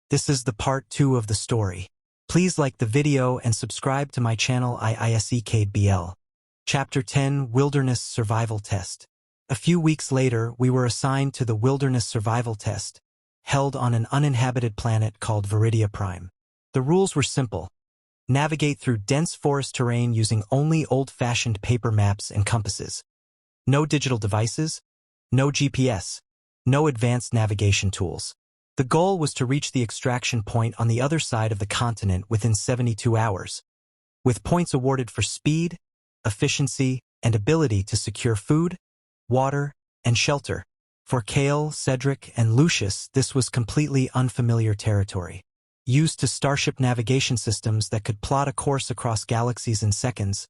This is the part 2 of the story. Please like the video and subscribe to my channel isekai'd. Chapter 10 Wilderness Survival Test. A few weeks later, we were assigned to the Wilderness Survival Test, held on an uninhabited planet called Viridia Prime. The rules were simple. Navigate through dense forest terrain using only old-fashioned paper maps and compasses. No digital devices, no GPS, no advanced navigation tools. The goal was to reach the extraction point on the other side of the continent within 72 hours, with points awarded for speed, efficiency, and ability to secure food, water, and shelter. For Kael, Cedric, and Lucius, this was completely unfamiliar territory. Used to starship navigation systems that could plot a course across galaxies in seconds,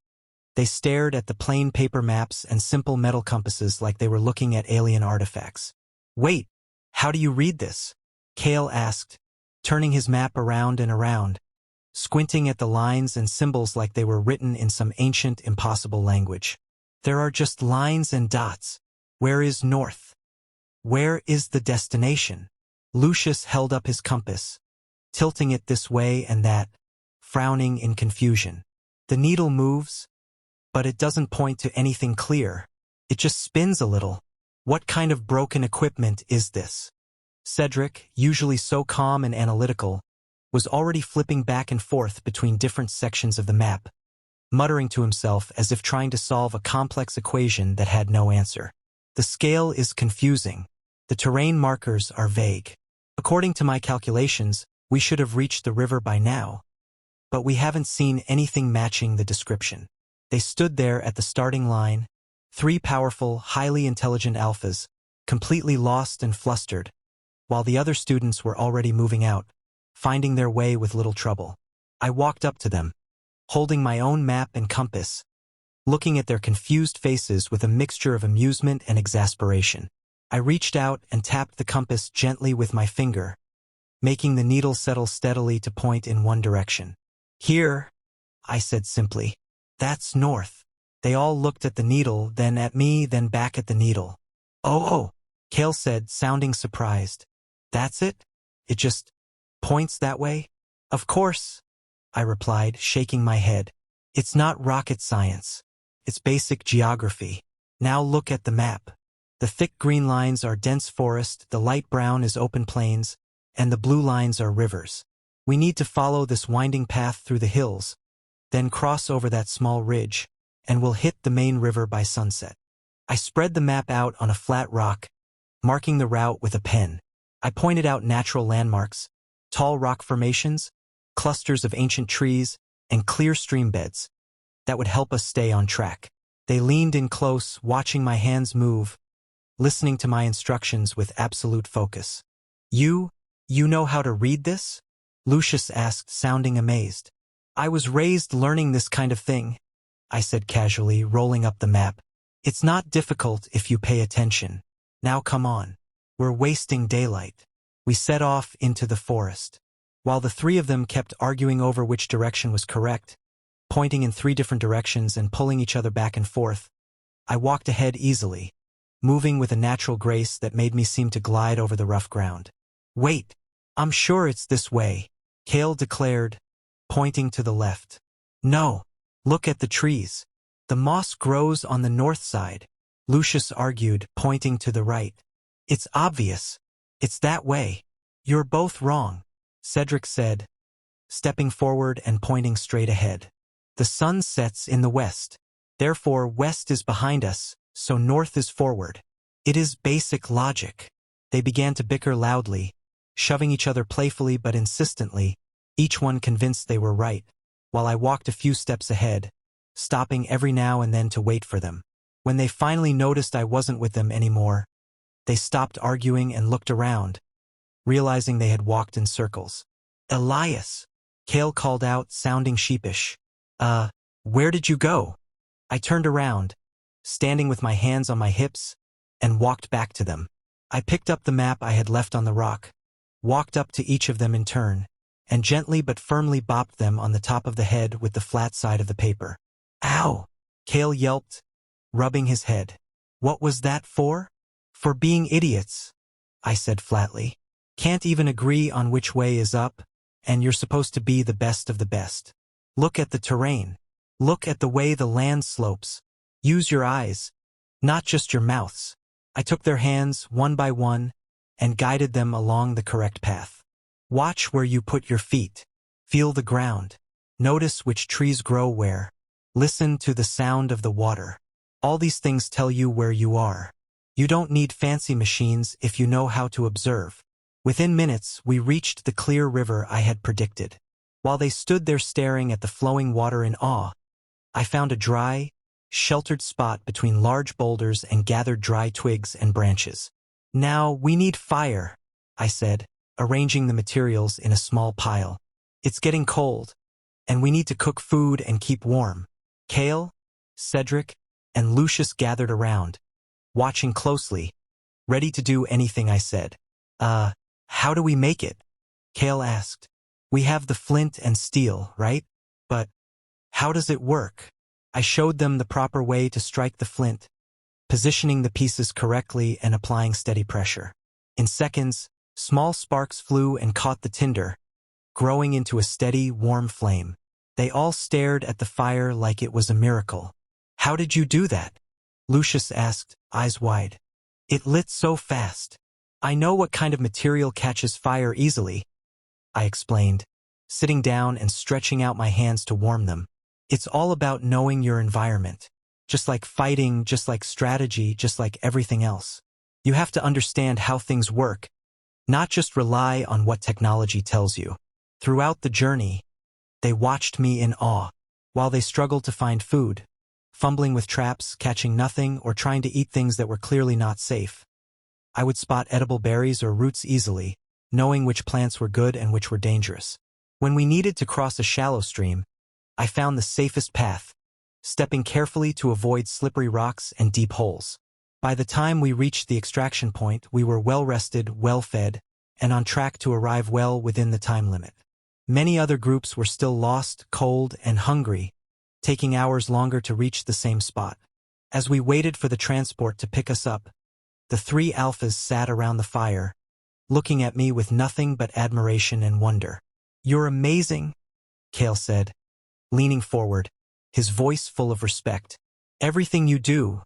they stared at the plain paper maps and simple metal compasses like they were looking at alien artifacts. "Wait, how do you read this?" Kael asked, turning his map around and around, squinting at the lines and symbols like they were written in some ancient, impossible language. "There are just lines and dots. Where is north? Where is the destination?" Lucius held up his compass, tilting it this way and that, frowning in confusion. "The needle moves, but it doesn't point to anything clear. It just spins a little. What kind of broken equipment is this?" Cedric, usually so calm and analytical, was already flipping back and forth between different sections of the map, muttering to himself as if trying to solve a complex equation that had no answer. "The scale is confusing. The terrain markers are vague. According to my calculations, we should have reached the river by now, but we haven't seen anything matching the description." They stood there at the starting line, 3 powerful, highly intelligent alphas, completely lost and flustered, while the other students were already moving out, finding their way with little trouble. I walked up to them, holding my own map and compass, looking at their confused faces with a mixture of amusement and exasperation. I reached out and tapped the compass gently with my finger, making the needle settle steadily to point in one direction. "Here," I said simply. "That's north." They all looked at the needle, then at me, then back at the needle. Oh, Kael said, sounding surprised. "That's it? It just points that way?" "Of course," I replied, shaking my head. "It's not rocket science. It's basic geography. Now look at the map. The thick green lines are dense forest, the light brown is open plains, and the blue lines are rivers. We need to follow this winding path through the hills, then cross over that small ridge, and we'll hit the main river by sunset." I spread the map out on a flat rock, marking the route with a pen. I pointed out natural landmarks, tall rock formations, clusters of ancient trees, and clear stream beds that would help us stay on track. They leaned in close, watching my hands move, listening to my instructions with absolute focus. You know how to read this?" Lucius asked, sounding amazed. "I was raised learning this kind of thing," I said casually, rolling up the map. "It's not difficult if you pay attention. Now come on. We're wasting daylight." We set off into the forest. While the 3 of them kept arguing over which direction was correct, pointing in 3 different directions and pulling each other back and forth, I walked ahead easily, moving with a natural grace that made me seem to glide over the rough ground. "Wait, I'm sure it's this way," Kael declared, pointing to the left. "No, look at the trees. The moss grows on the north side," Lucius argued, pointing to the right. "It's obvious. It's that way." "You're both wrong," Cedric said, stepping forward and pointing straight ahead. "The sun sets in the west. Therefore, west is behind us, so north is forward. It is basic logic." They began to bicker loudly, shoving each other playfully but insistently, each one convinced they were right, while I walked a few steps ahead, stopping every now and then to wait for them. When they finally noticed I wasn't with them anymore, they stopped arguing and looked around, realizing they had walked in circles. "Elias," Kael called out, sounding sheepish. Where did you go?" I turned around, standing with my hands on my hips, and walked back to them. I picked up the map I had left on the rock, walked up to each of them in turn, and gently but firmly bopped them on the top of the head with the flat side of the paper. "Ow!" Kael yelped, rubbing his head. "What was that for?" "For being idiots," I said flatly. Can't even agree on which way is up, and you're supposed to be the best of the best. Look at the terrain. Look at the way the land slopes. Use your eyes, not just your mouths. I took their hands, one by one, and guided them along the correct path. Watch where you put your feet. Feel the ground. Notice which trees grow where. Listen to the sound of the water. All these things tell you where you are. You don't need fancy machines if you know how to observe. Within minutes, we reached the clear river I had predicted. While they stood there staring at the flowing water in awe, I found a dry, sheltered spot between large boulders and gathered dry twigs and branches. Now, we need fire, I said, arranging the materials in a small pile. It's getting cold, and we need to cook food and keep warm. Kael, Cedric, and Lucius gathered around, watching closely, ready to do anything I said. How do we make it? Kael asked. We have the flint and steel, right? But how does it work? I showed them the proper way to strike the flint, positioning the pieces correctly and applying steady pressure. In seconds, small sparks flew and caught the tinder, growing into a steady, warm flame. They all stared at the fire like it was a miracle. How did you do that? Lucius asked, eyes wide. It lit so fast. I know what kind of material catches fire easily, I explained, sitting down and stretching out my hands to warm them. It's all about knowing your environment. Just like fighting, just like strategy, just like everything else. You have to understand how things work, not just rely on what technology tells you. Throughout the journey, they watched me in awe, while they struggled to find food, fumbling with traps, catching nothing, or trying to eat things that were clearly not safe. I would spot edible berries or roots easily, knowing which plants were good and which were dangerous. When we needed to cross a shallow stream, I found the safest path, stepping carefully to avoid slippery rocks and deep holes. By the time we reached the extraction point, we were well-rested, well-fed, and on track to arrive well within the time limit. Many other groups were still lost, cold, and hungry, taking hours longer to reach the same spot. As we waited for the transport to pick us up, the three alphas sat around the fire, looking at me with nothing but admiration and wonder. You're amazing, Kael said, leaning forward, his voice full of respect. Everything you do,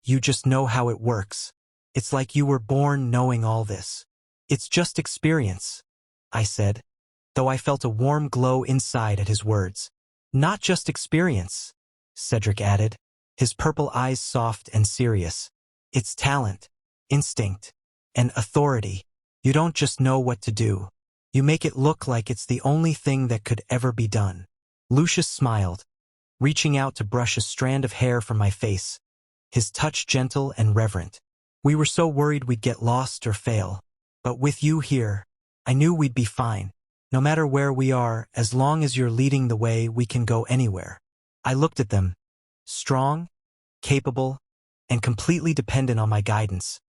you just know how it works. It's like you were born knowing all this. It's just experience, I said, though I felt a warm glow inside at his words. Not just experience, Cedric added, his purple eyes soft and serious. It's talent, instinct, and authority. You don't just know what to do. You make it look like it's the only thing that could ever be done. Lucius smiled, reaching out to brush a strand of hair from my face, his touch gentle and reverent. We were so worried we'd get lost or fail. But with you here, I knew we'd be fine. No matter where we are, as long as you're leading the way, we can go anywhere. I looked at them, strong, capable, and completely dependent on my guidance,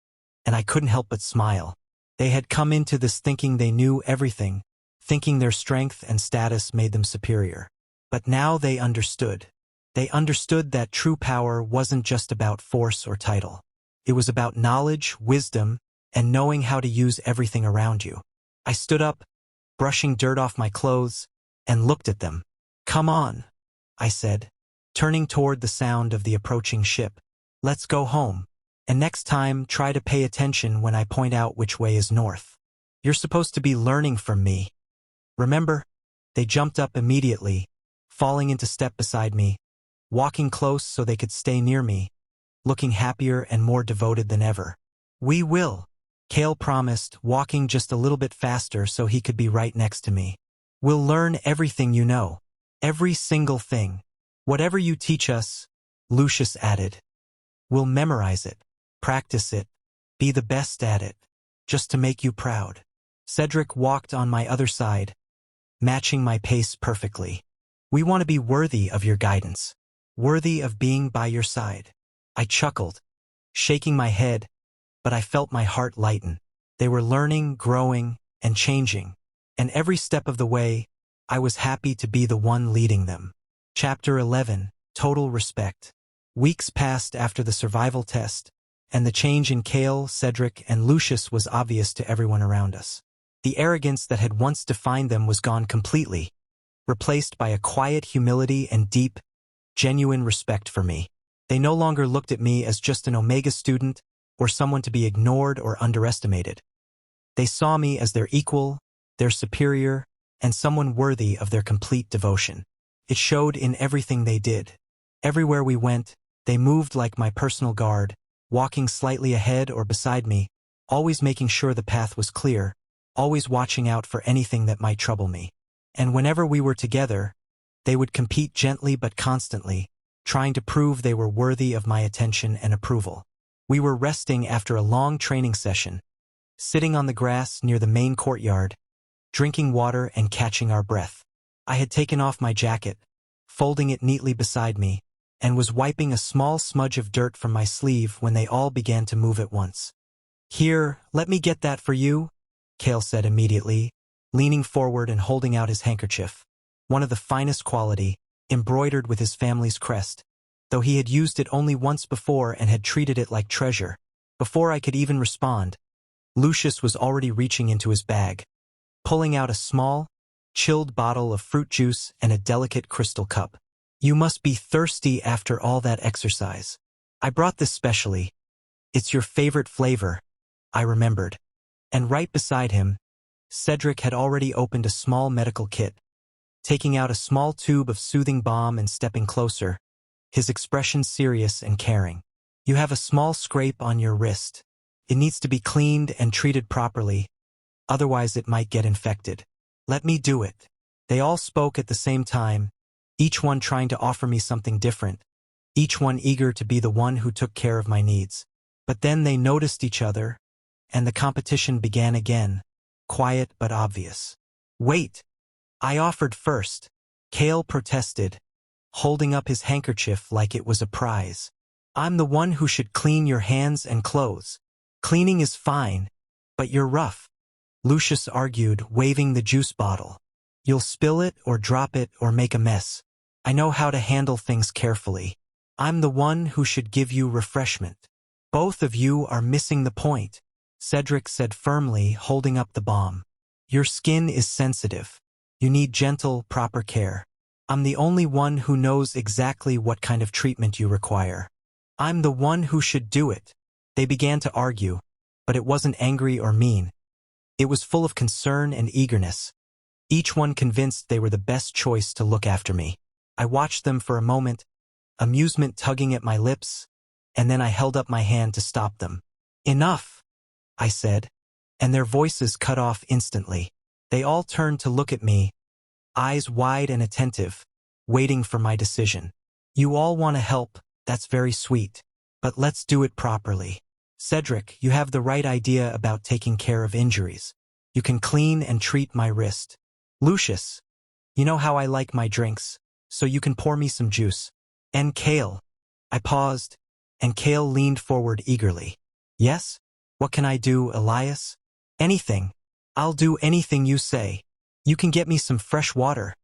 and I couldn't help but smile. They had come into this thinking they knew everything, thinking their strength and status made them superior. But now they understood. They understood that true power wasn't just about force or title. It was about knowledge, wisdom, and knowing how to use everything around you. I stood up, brushing dirt off my clothes, and looked at them. Come on, I said, turning toward the sound of the approaching ship. Let's go home. And next time, try to pay attention when I point out which way is north. You're supposed to be learning from me. Remember? They jumped up immediately, falling into step beside me, walking close so they could stay near me, looking happier and more devoted than ever. We will, Kael promised, walking just a little bit faster so he could be right next to me. We'll learn everything you know. Every single thing. Whatever you teach us, Lucius added. We'll memorize it, practice it, be the best at it, just to make you proud. Cedric walked on my other side, matching my pace perfectly. We want to be worthy of your guidance, worthy of being by your side. I chuckled, shaking my head, but I felt my heart lighten. They were learning, growing, and changing, and every step of the way, I was happy to be the one leading them. Chapter 11, Total Respect. Weeks passed after the survival test, and the change in Kael, Cedric, and Lucius was obvious to everyone around us. The arrogance that had once defined them was gone completely, replaced by a quiet humility and deep, genuine respect for me. They no longer looked at me as just an Omega student or someone to be ignored or underestimated. They saw me as their equal, their superior, and someone worthy of their complete devotion. It showed in everything they did. Everywhere we went, they moved like my personal guard, walking slightly ahead or beside me, always making sure the path was clear, always watching out for anything that might trouble me. And whenever we were together, they would compete gently but constantly, trying to prove they were worthy of my attention and approval. We were resting after a long training session, sitting on the grass near the main courtyard, drinking water and catching our breath. I had taken off my jacket, folding it neatly beside me, and was wiping a small smudge of dirt from my sleeve when they all began to move at once. "Here, let me get that for you," Kael said immediately, leaning forward and holding out his handkerchief. One of the finest quality, embroidered with his family's crest, though he had used it only once before and had treated it like treasure. Before I could even respond, Lucius was already reaching into his bag, pulling out a small, chilled bottle of fruit juice and a delicate crystal cup. "You must be thirsty after all that exercise. I brought this specially. It's your favorite flavor," I remembered. And right beside him, Cedric had already opened a small medical kit, taking out a small tube of soothing balm and stepping closer, his expression serious and caring. "You have a small scrape on your wrist. It needs to be cleaned and treated properly, otherwise it might get infected. Let me do it." They all spoke at the same time, each one trying to offer me something different, each one eager to be the one who took care of my needs. But then they noticed each other, and the competition began again, quiet but obvious. "Wait," I offered first. Kael protested, holding up his handkerchief like it was a prize. "I'm the one who should clean your hands and clothes. Cleaning is fine, but you're rough," Lucius argued, waving the juice bottle. "You'll spill it or drop it or make a mess. I know how to handle things carefully. I'm the one who should give you refreshment." "Both of you are missing the point," Cedric said firmly, holding up the balm. "Your skin is sensitive. You need gentle, proper care. I'm the only one who knows exactly what kind of treatment you require. I'm the one who should do it." They began to argue, but it wasn't angry or mean. It was full of concern and eagerness, each one convinced they were the best choice to look after me. I watched them for a moment, amusement tugging at my lips, and then I held up my hand to stop them. "Enough," I said, and their voices cut off instantly. They all turned to look at me, eyes wide and attentive, waiting for my decision. "You all want to help, that's very sweet. But let's do it properly. Cedric, you have the right idea about taking care of injuries. You can clean and treat my wrist. Lucius, you know how I like my drinks, so you can pour me some juice. And Kael." I paused, and Kael leaned forward eagerly. "Yes? What can I do, Elias?" "Anything. I'll do anything you say. You can get me some fresh water,"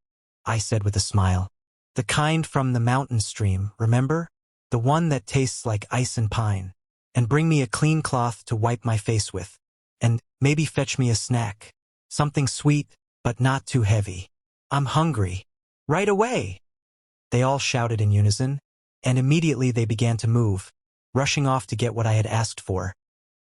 I said with a smile. "The kind from the mountain stream, remember? The one that tastes like ice and pine. And bring me a clean cloth to wipe my face with. And maybe fetch me a snack. Something sweet, but not too heavy. I'm hungry." "Right away!" They all shouted in unison, and immediately they began to move, rushing off to get what I had asked for.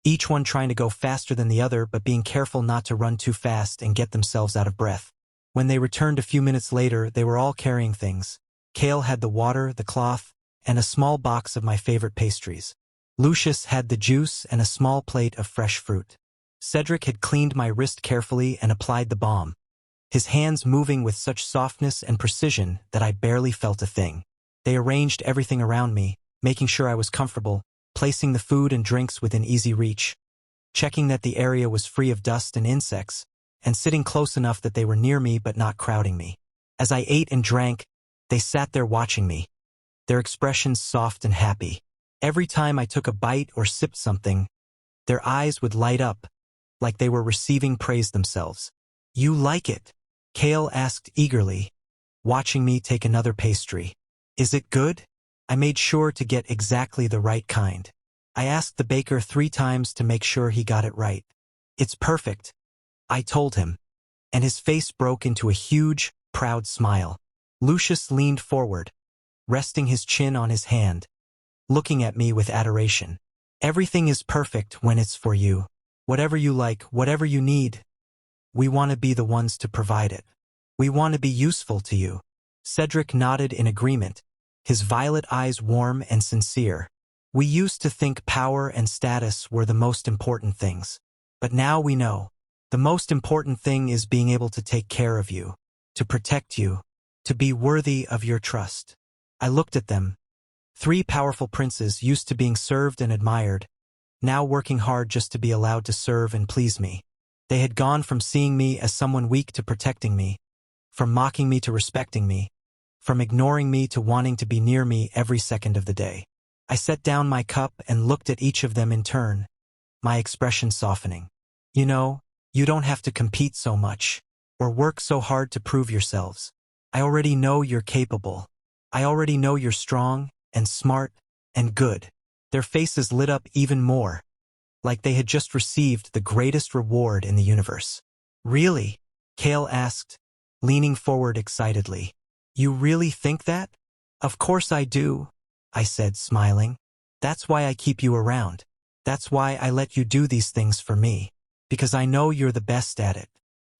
Each one trying to go faster than the other but being careful not to run too fast and get themselves out of breath. When they returned a few minutes later, they were all carrying things. Kael had the water, the cloth, and a small box of my favorite pastries. Lucius had the juice and a small plate of fresh fruit. Cedric had cleaned my wrist carefully and applied the balm, his hands moving with such softness and precision that I barely felt a thing. They arranged everything around me, making sure I was comfortable, placing the food and drinks within easy reach, checking that the area was free of dust and insects, and sitting close enough that they were near me but not crowding me. As I ate and drank, they sat there watching me, their expressions soft and happy. Every time I took a bite or sipped something, their eyes would light up, like they were receiving praise themselves. "You like it?" Kael asked eagerly, watching me take another pastry. "Is it good?" I made sure to get exactly the right kind. I asked the baker 3 times to make sure he got it right. "It's perfect. I told him, and his face broke into a huge, proud smile. Lucius leaned forward, resting his chin on his hand, looking at me with adoration. Everything is perfect when it's for you. Whatever you like, whatever you need, we want to be the ones to provide it. We want to be useful to you. Cedric nodded in agreement, his violet eyes warm and sincere. We used to think power and status were the most important things. But now we know. The most important thing is being able to take care of you, to protect you, to be worthy of your trust. I looked at them. 3 powerful princes used to being served and admired, now working hard just to be allowed to serve and please me. They had gone from seeing me as someone weak to protecting me, from mocking me to respecting me, from ignoring me to wanting to be near me every second of the day. I set down my cup and looked at each of them in turn, my expression softening. You know, you don't have to compete so much, or work so hard to prove yourselves. I already know you're capable. I already know you're strong, and smart, and good. Their faces lit up even more, like they had just received the greatest reward in the universe. Really? Kael asked, leaning forward excitedly. You really think that? Of course I do, I said, smiling. That's why I keep you around. That's why I let you do these things for me. Because I know you're the best at it.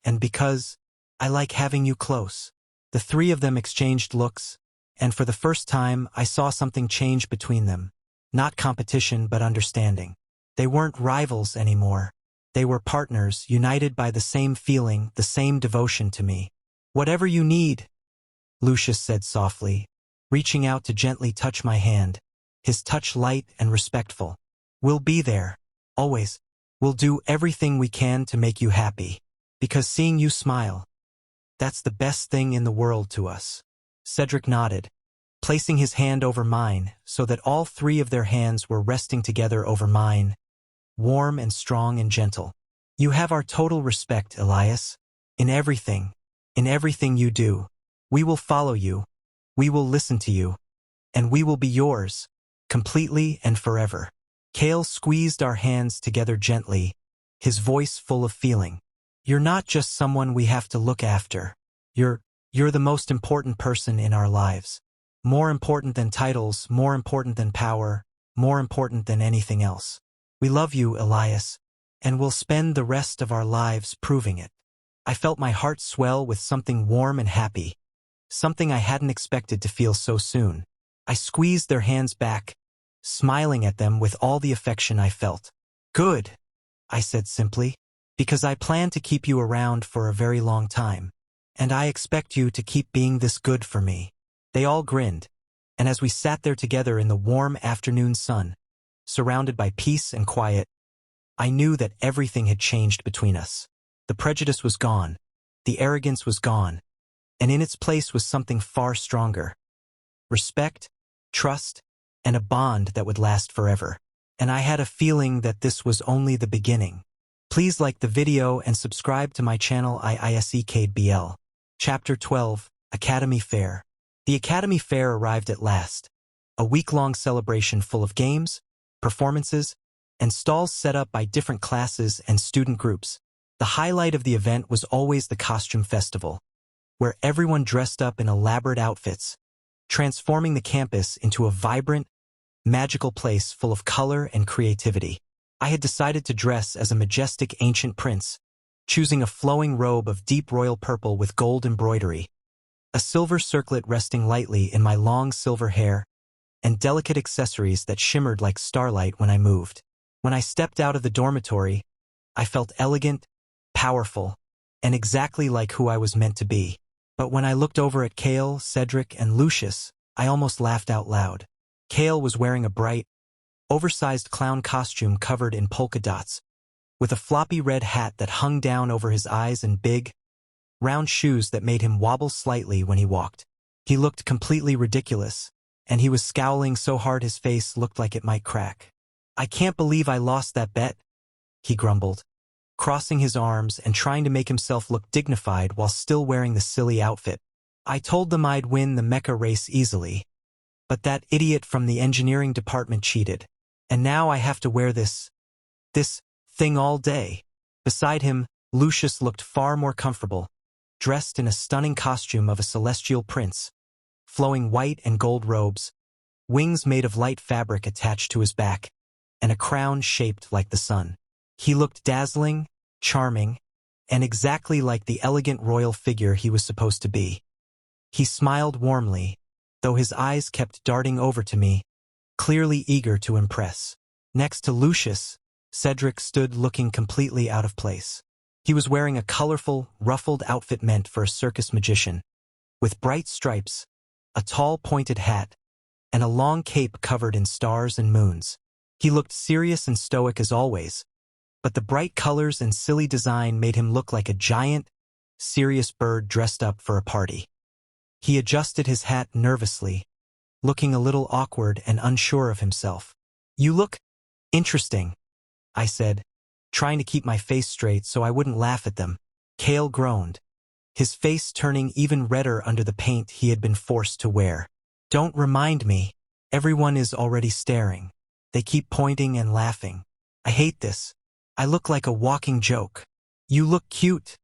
And because I like having you close. The 3 of them exchanged looks, and for the first time I saw something change between them. Not competition, but understanding. They weren't rivals anymore. They were partners, united by the same feeling, the same devotion to me. Whatever you need, Lucius said softly, reaching out to gently touch my hand, his touch light and respectful. We'll be there, always. We'll do everything we can to make you happy. Because seeing you smile, that's the best thing in the world to us. Cedric nodded, placing his hand over mine so that all 3 of their hands were resting together over mine, warm and strong and gentle. You have our total respect, Elias. In everything you do. We will follow you, we will listen to you, and we will be yours, completely and forever. Kael squeezed our hands together gently, his voice full of feeling. You're not just someone we have to look after. You're the most important person in our lives. More important than titles, more important than power, more important than anything else. We love you, Elias, and we'll spend the rest of our lives proving it. I felt my heart swell with something warm and happy, something I hadn't expected to feel so soon. I squeezed their hands back, smiling at them with all the affection I felt. Good, I said simply, because I plan to keep you around for a very long time, and I expect you to keep being this good for me. They all grinned, and as we sat there together in the warm afternoon sun, surrounded by peace and quiet, I knew that everything had changed between us. The prejudice was gone, the arrogance was gone, and in its place was something far stronger. Respect, trust, and a bond that would last forever. And I had a feeling that this was only the beginning. Please like the video and subscribe to my channel isekai'd. Chapter 12, Academy Fair. The Academy Fair arrived at last, a week-long celebration full of games, performances, and stalls set up by different classes and student groups. The highlight of the event was always the costume festival, where everyone dressed up in elaborate outfits, transforming the campus into a vibrant, magical place full of color and creativity. I had decided to dress as a majestic ancient prince, choosing a flowing robe of deep royal purple with gold embroidery, a silver circlet resting lightly in my long silver hair, and delicate accessories that shimmered like starlight when I moved. When I stepped out of the dormitory, I felt elegant, powerful, and exactly like who I was meant to be. But when I looked over at Kael, Cedric, and Lucius, I almost laughed out loud. Kael was wearing a bright, oversized clown costume covered in polka dots, with a floppy red hat that hung down over his eyes and big, round shoes that made him wobble slightly when he walked. He looked completely ridiculous, and he was scowling so hard his face looked like it might crack. I can't believe I lost that bet, he grumbled, crossing his arms and trying to make himself look dignified while still wearing the silly outfit. I told them I'd win the mecha race easily, but that idiot from the engineering department cheated, and now I have to wear this thing all day. Beside him, Lucius looked far more comfortable, dressed in a stunning costume of a celestial prince, flowing white and gold robes, wings made of light fabric attached to his back, and a crown shaped like the sun. He looked dazzling, charming, and exactly like the elegant royal figure he was supposed to be. He smiled warmly, though his eyes kept darting over to me, clearly eager to impress. Next to Lucius, Cedric stood looking completely out of place. He was wearing a colorful, ruffled outfit meant for a circus magician, with bright stripes, a tall pointed hat, and a long cape covered in stars and moons. He looked serious and stoic as always, but the bright colors and silly design made him look like a giant, serious bird dressed up for a party. He adjusted his hat nervously, looking a little awkward and unsure of himself. "You look interesting," I said, trying to keep my face straight so I wouldn't laugh at them. Kael groaned, his face turning even redder under the paint he had been forced to wear. "Don't remind me. Everyone is already staring. They keep pointing and laughing. I hate this. I look like a walking joke." "You look cute,"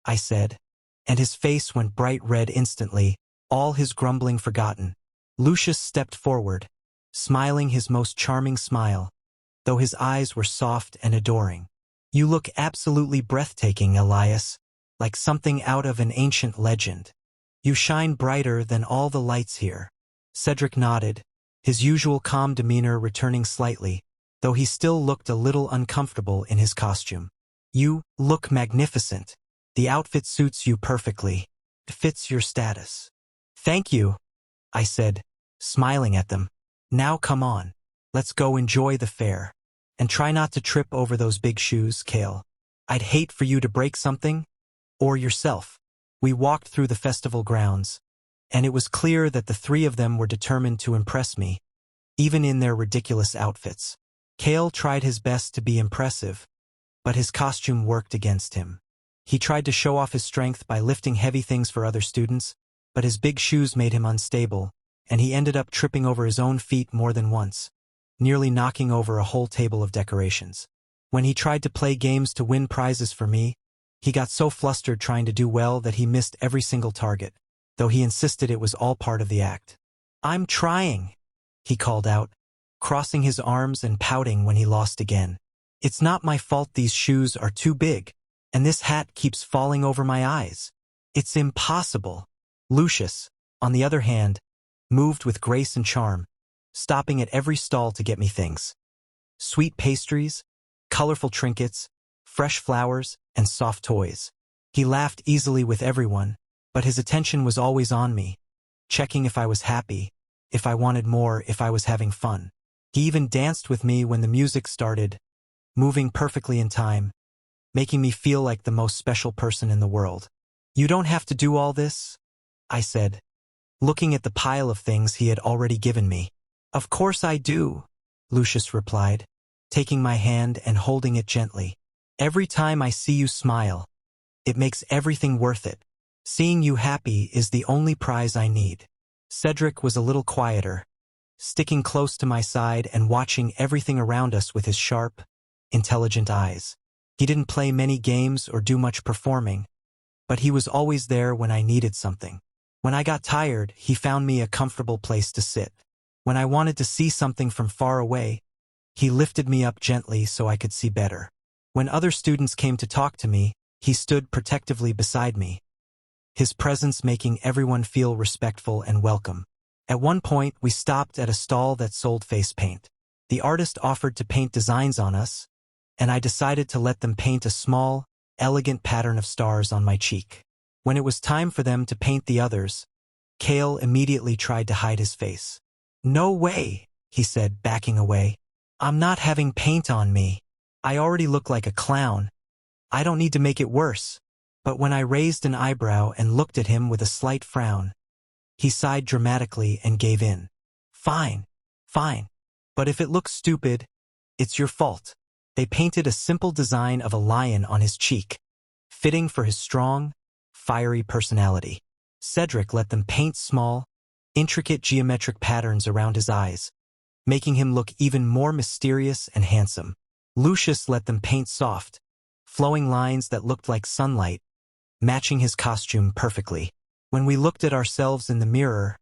I said, and his face went bright red instantly, all his grumbling forgotten. Lucius stepped forward, smiling his most charming smile, though his eyes were soft and adoring. "You look absolutely breathtaking, Elias, like something out of an ancient legend. You shine brighter than all the lights here." Cedric nodded, his usual calm demeanor returning slightly, though he still looked a little uncomfortable in his costume. "You look magnificent. The outfit suits you perfectly. It fits your status." "Thank you," I said, smiling at them. "Now come on. Let's go enjoy the fair. And try not to trip over those big shoes, Kael. I'd hate for you to break something, or yourself." We walked through the festival grounds, and it was clear that the three of them were determined to impress me, even in their ridiculous outfits. Kael tried his best to be impressive, but his costume worked against him. He tried to show off his strength by lifting heavy things for other students, but his big shoes made him unstable, and he ended up tripping over his own feet more than once, nearly knocking over a whole table of decorations. When he tried to play games to win prizes for me, he got so flustered trying to do well that he missed every single target, though he insisted it was all part of the act. "I'm trying," he called out, crossing his arms and pouting when he lost again. "It's not my fault these shoes are too big, and this hat keeps falling over my eyes. It's impossible." Lucius, on the other hand, moved with grace and charm, stopping at every stall to get me things. Sweet pastries, colorful trinkets, fresh flowers, and soft toys. He laughed easily with everyone, but his attention was always on me, checking if I was happy, if I wanted more, if I was having fun. He even danced with me when the music started, moving perfectly in time, making me feel like the most special person in the world. "You don't have to do all this," I said, looking at the pile of things he had already given me. "Of course I do," Lucius replied, taking my hand and holding it gently. "Every time I see you smile, it makes everything worth it. Seeing you happy is the only prize I need." Cedric was a little quieter, sticking close to my side and watching everything around us with his sharp, intelligent eyes. He didn't play many games or do much performing, but he was always there when I needed something. When I got tired, he found me a comfortable place to sit. When I wanted to see something from far away, he lifted me up gently so I could see better. When other students came to talk to me, he stood protectively beside me, his presence making everyone feel respectful and welcome. At one point, we stopped at a stall that sold face paint. The artist offered to paint designs on us, and I decided to let them paint a small, elegant pattern of stars on my cheek. When it was time for them to paint the others, Kael immediately tried to hide his face. "No way," he said, backing away. "I'm not having paint on me. I already look like a clown. I don't need to make it worse." But when I raised an eyebrow and looked at him with a slight frown, he sighed dramatically and gave in. "Fine, fine. But if it looks stupid, it's your fault." They painted a simple design of a lion on his cheek, fitting for his strong, fiery personality. Cedric let them paint small, intricate geometric patterns around his eyes, making him look even more mysterious and handsome. Lucius let them paint soft, flowing lines that looked like sunlight, matching his costume perfectly. When we looked at ourselves in the mirror,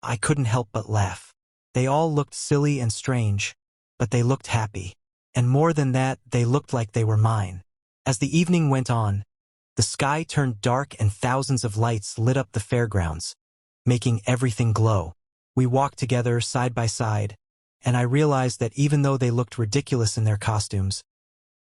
I couldn't help but laugh. They all looked silly and strange, but they looked happy. And more than that, they looked like they were mine. As the evening went on, the sky turned dark and thousands of lights lit up the fairgrounds, making everything glow. We walked together side by side, and I realized that even though they looked ridiculous in their costumes,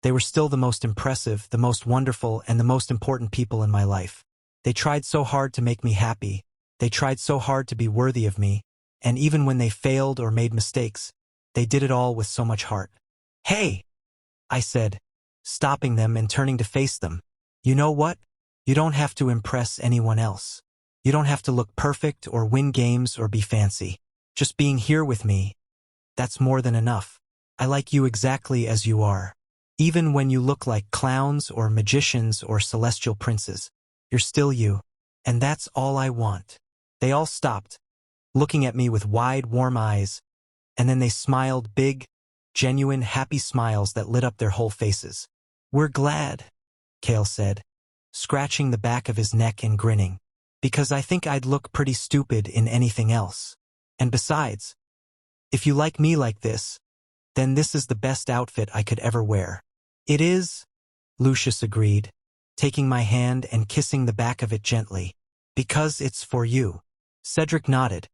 they were still the most impressive, the most wonderful, and the most important people in my life. They tried so hard to make me happy. They tried so hard to be worthy of me, and even when they failed or made mistakes, they did it all with so much heart. "Hey," I said, stopping them and turning to face them. "You know what? You don't have to impress anyone else. You don't have to look perfect or win games or be fancy. Just being here with me, that's more than enough. I like you exactly as you are. Even when you look like clowns or magicians or celestial princes, you're still you. And that's all I want." They all stopped, looking at me with wide, warm eyes, and then they smiled big, genuine, happy smiles that lit up their whole faces. "We're glad," Kael said, scratching the back of his neck and grinning, "because I think I'd look pretty stupid in anything else. And besides, if you like me like this, then this is the best outfit I could ever wear." "It is," Lucius agreed, taking my hand and kissing the back of it gently. "Because it's for you." Cedric nodded,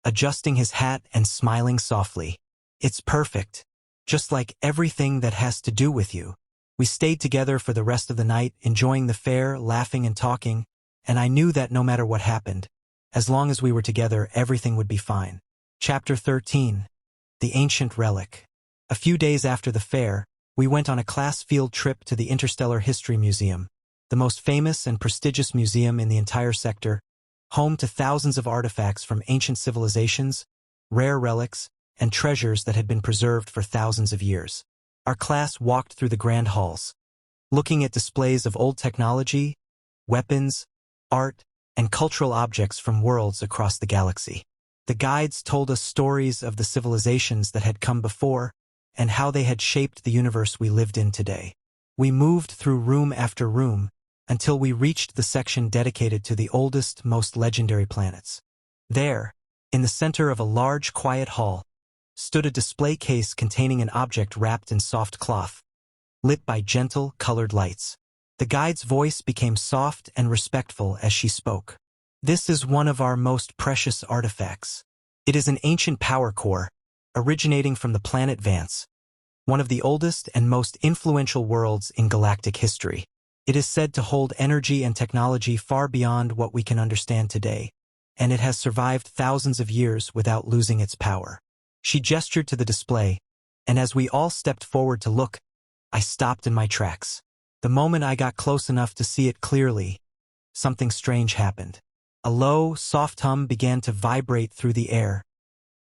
adjusting his hat and smiling softly. "It's perfect, just like everything that has to do with you." We stayed together for the rest of the night, enjoying the fair, laughing and talking, and I knew that no matter what happened, as long as we were together, everything would be fine. Chapter 13. The Ancient Relic. A few days after the fair, we went on a class field trip to the Interstellar History Museum, the most famous and prestigious museum in the entire sector, home to thousands of artifacts from ancient civilizations, rare relics, and treasures that had been preserved for thousands of years. Our class walked through the grand halls, looking at displays of old technology, weapons, art, and cultural objects from worlds across the galaxy. The guides told us stories of the civilizations that had come before and how they had shaped the universe we lived in today. We moved through room after room until we reached the section dedicated to the oldest, most legendary planets. There, in the center of a large, quiet hall, stood a display case containing an object wrapped in soft cloth, lit by gentle, colored lights. The guide's voice became soft and respectful as she spoke. "This is one of our most precious artifacts. It is an ancient power core, originating from the planet Vance, one of the oldest and most influential worlds in galactic history. It is said to hold energy and technology far beyond what we can understand today, and it has survived thousands of years without losing its power." She gestured to the display, and as we all stepped forward to look, I stopped in my tracks. The moment I got close enough to see it clearly, something strange happened. A low, soft hum began to vibrate through the air,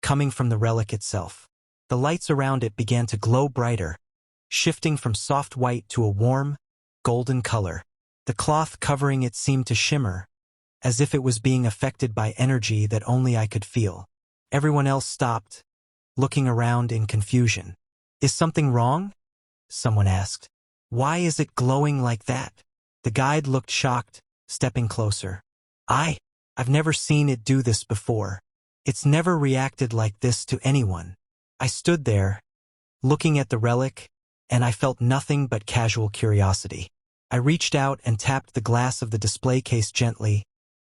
coming from the relic itself. The lights around it began to glow brighter, shifting from soft white to a warm, golden color. The cloth covering it seemed to shimmer, as if it was being affected by energy that only I could feel. Everyone else stopped, looking around in confusion. "Is something wrong?" someone asked. "Why is it glowing like that?" The guide looked shocked, stepping closer. I've never seen it do this before. It's never reacted like this to anyone." I stood there, looking at the relic, and I felt nothing but casual curiosity. I reached out and tapped the glass of the display case gently,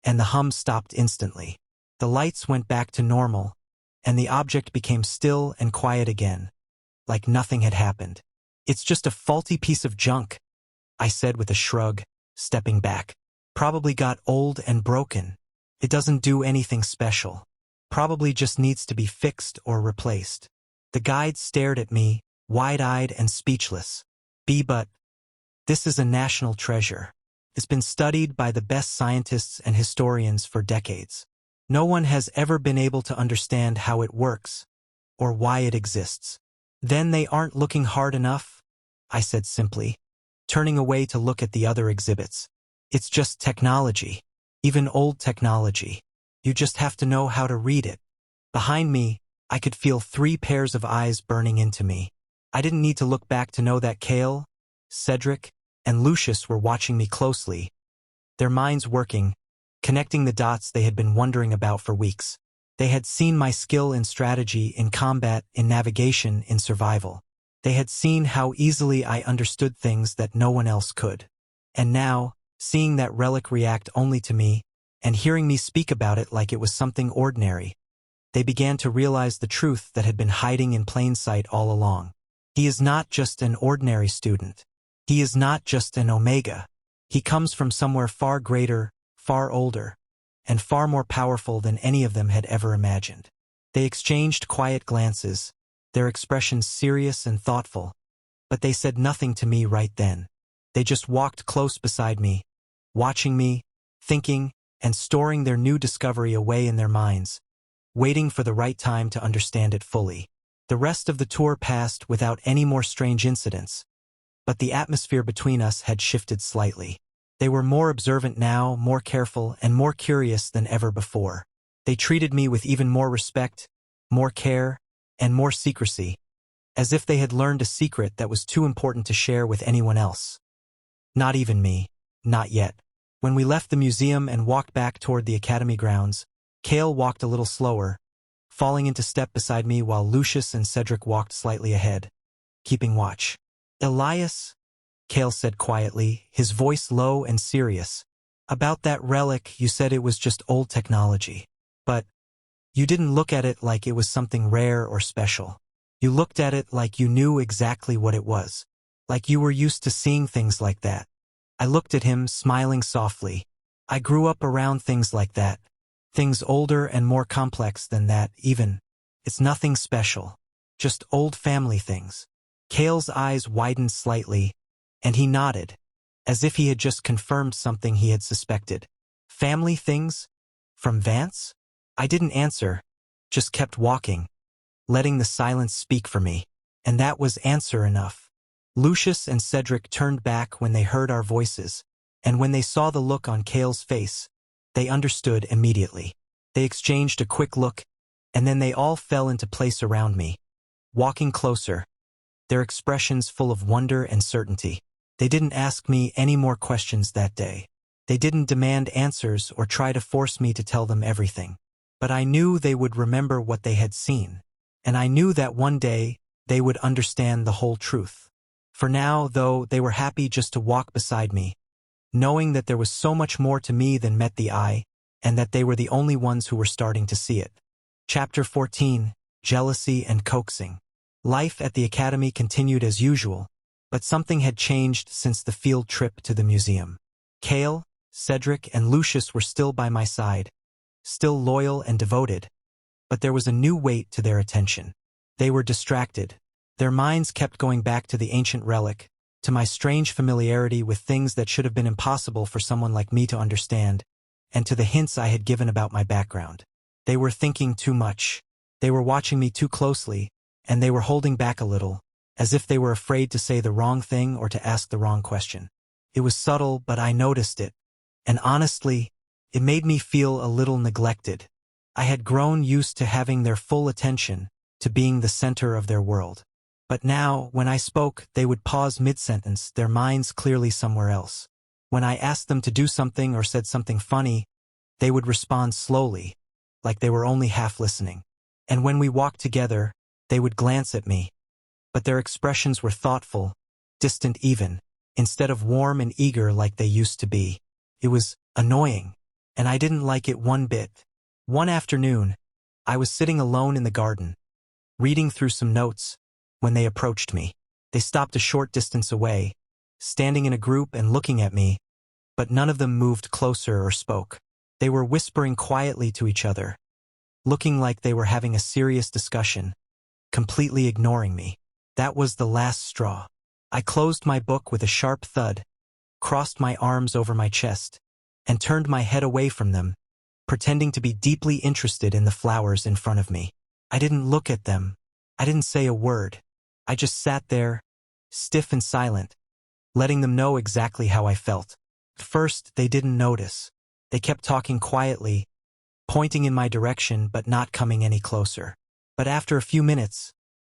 and the hum stopped instantly. The lights went back to normal, and the object became still and quiet again, like nothing had happened. "It's just a faulty piece of junk," I said with a shrug, stepping back. "Probably got old and broken. It doesn't do anything special. Probably just needs to be fixed or replaced." The guide stared at me, wide-eyed and speechless. But this is a national treasure. It's been studied by the best scientists and historians for decades. No one has ever been able to understand how it works, or why it exists." "Then they aren't looking hard enough," I said simply, turning away to look at the other exhibits. "It's just technology, even old technology. You just have to know how to read it." Behind me, I could feel 3 pairs of eyes burning into me. I didn't need to look back to know that Kael, Cedric, and Lucius were watching me closely, their minds working, connecting the dots they had been wondering about for weeks. They had seen my skill in strategy, in combat, in navigation, in survival. They had seen how easily I understood things that no one else could. And now, seeing that relic react only to me, and hearing me speak about it like it was something ordinary, they began to realize the truth that had been hiding in plain sight all along. He is not just an ordinary student. He is not just an Omega. He comes from somewhere far greater, far older, and far more powerful than any of them had ever imagined. They exchanged quiet glances, their expressions serious and thoughtful, but they said nothing to me right then. They just walked close beside me, watching me, thinking, and storing their new discovery away in their minds, waiting for the right time to understand it fully. The rest of the tour passed without any more strange incidents, but the atmosphere between us had shifted slightly. They were more observant now, more careful, and more curious than ever before. They treated me with even more respect, more care, and more secrecy, as if they had learned a secret that was too important to share with anyone else. Not even me, not yet. When we left the museum and walked back toward the academy grounds, Kael walked a little slower, falling into step beside me while Lucius and Cedric walked slightly ahead, keeping watch. "Elias," Kael said quietly, his voice low and serious. "About that relic, you said it was just old technology. But you didn't look at it like it was something rare or special. You looked at it like you knew exactly what it was. Like you were used to seeing things like that." I looked at him, smiling softly. "I grew up around things like that. Things older and more complex than that, even. It's nothing special. Just old family things." Kael's eyes widened slightly, and he nodded, as if he had just confirmed something he had suspected. "Family things? From Vance?" I didn't answer, just kept walking, letting the silence speak for me. And that was answer enough. Lucius and Cedric turned back when they heard our voices, and when they saw the look on Kael's face, they understood immediately. They exchanged a quick look, and then they all fell into place around me, walking closer, their expressions full of wonder and certainty. They didn't ask me any more questions that day. They didn't demand answers or try to force me to tell them everything. But I knew they would remember what they had seen, and I knew that one day they would understand the whole truth. For now, though, they were happy just to walk beside me, knowing that there was so much more to me than met the eye, and that they were the only ones who were starting to see it. Chapter 14: Jealousy and Coaxing. Life at the academy continued as usual, but something had changed since the field trip to the museum. Kael, Cedric, and Lucius were still by my side, still loyal and devoted, but there was a new weight to their attention. They were distracted. Their minds kept going back to the ancient relic, to my strange familiarity with things that should have been impossible for someone like me to understand, and to the hints I had given about my background. They were thinking too much. They were watching me too closely, and they were holding back a little, as if they were afraid to say the wrong thing or to ask the wrong question. It was subtle, but I noticed it, and honestly, it made me feel a little neglected. I had grown used to having their full attention, to being the center of their world. But now, when I spoke, they would pause mid-sentence, their minds clearly somewhere else. When I asked them to do something or said something funny, they would respond slowly, like they were only half listening. And when we walked together, they would glance at me. But their expressions were thoughtful, distant even, instead of warm and eager like they used to be. It was annoying, and I didn't like it one bit. One afternoon, I was sitting alone in the garden, reading through some notes, when they approached me. They stopped a short distance away, standing in a group and looking at me, but none of them moved closer or spoke. They were whispering quietly to each other, looking like they were having a serious discussion, completely ignoring me. That was the last straw. I closed my book with a sharp thud, crossed my arms over my chest, and turned my head away from them, pretending to be deeply interested in the flowers in front of me. I didn't look at them. I didn't say a word. I just sat there, stiff and silent, letting them know exactly how I felt. At first, they didn't notice. They kept talking quietly, pointing in my direction but not coming any closer. But after a few minutes,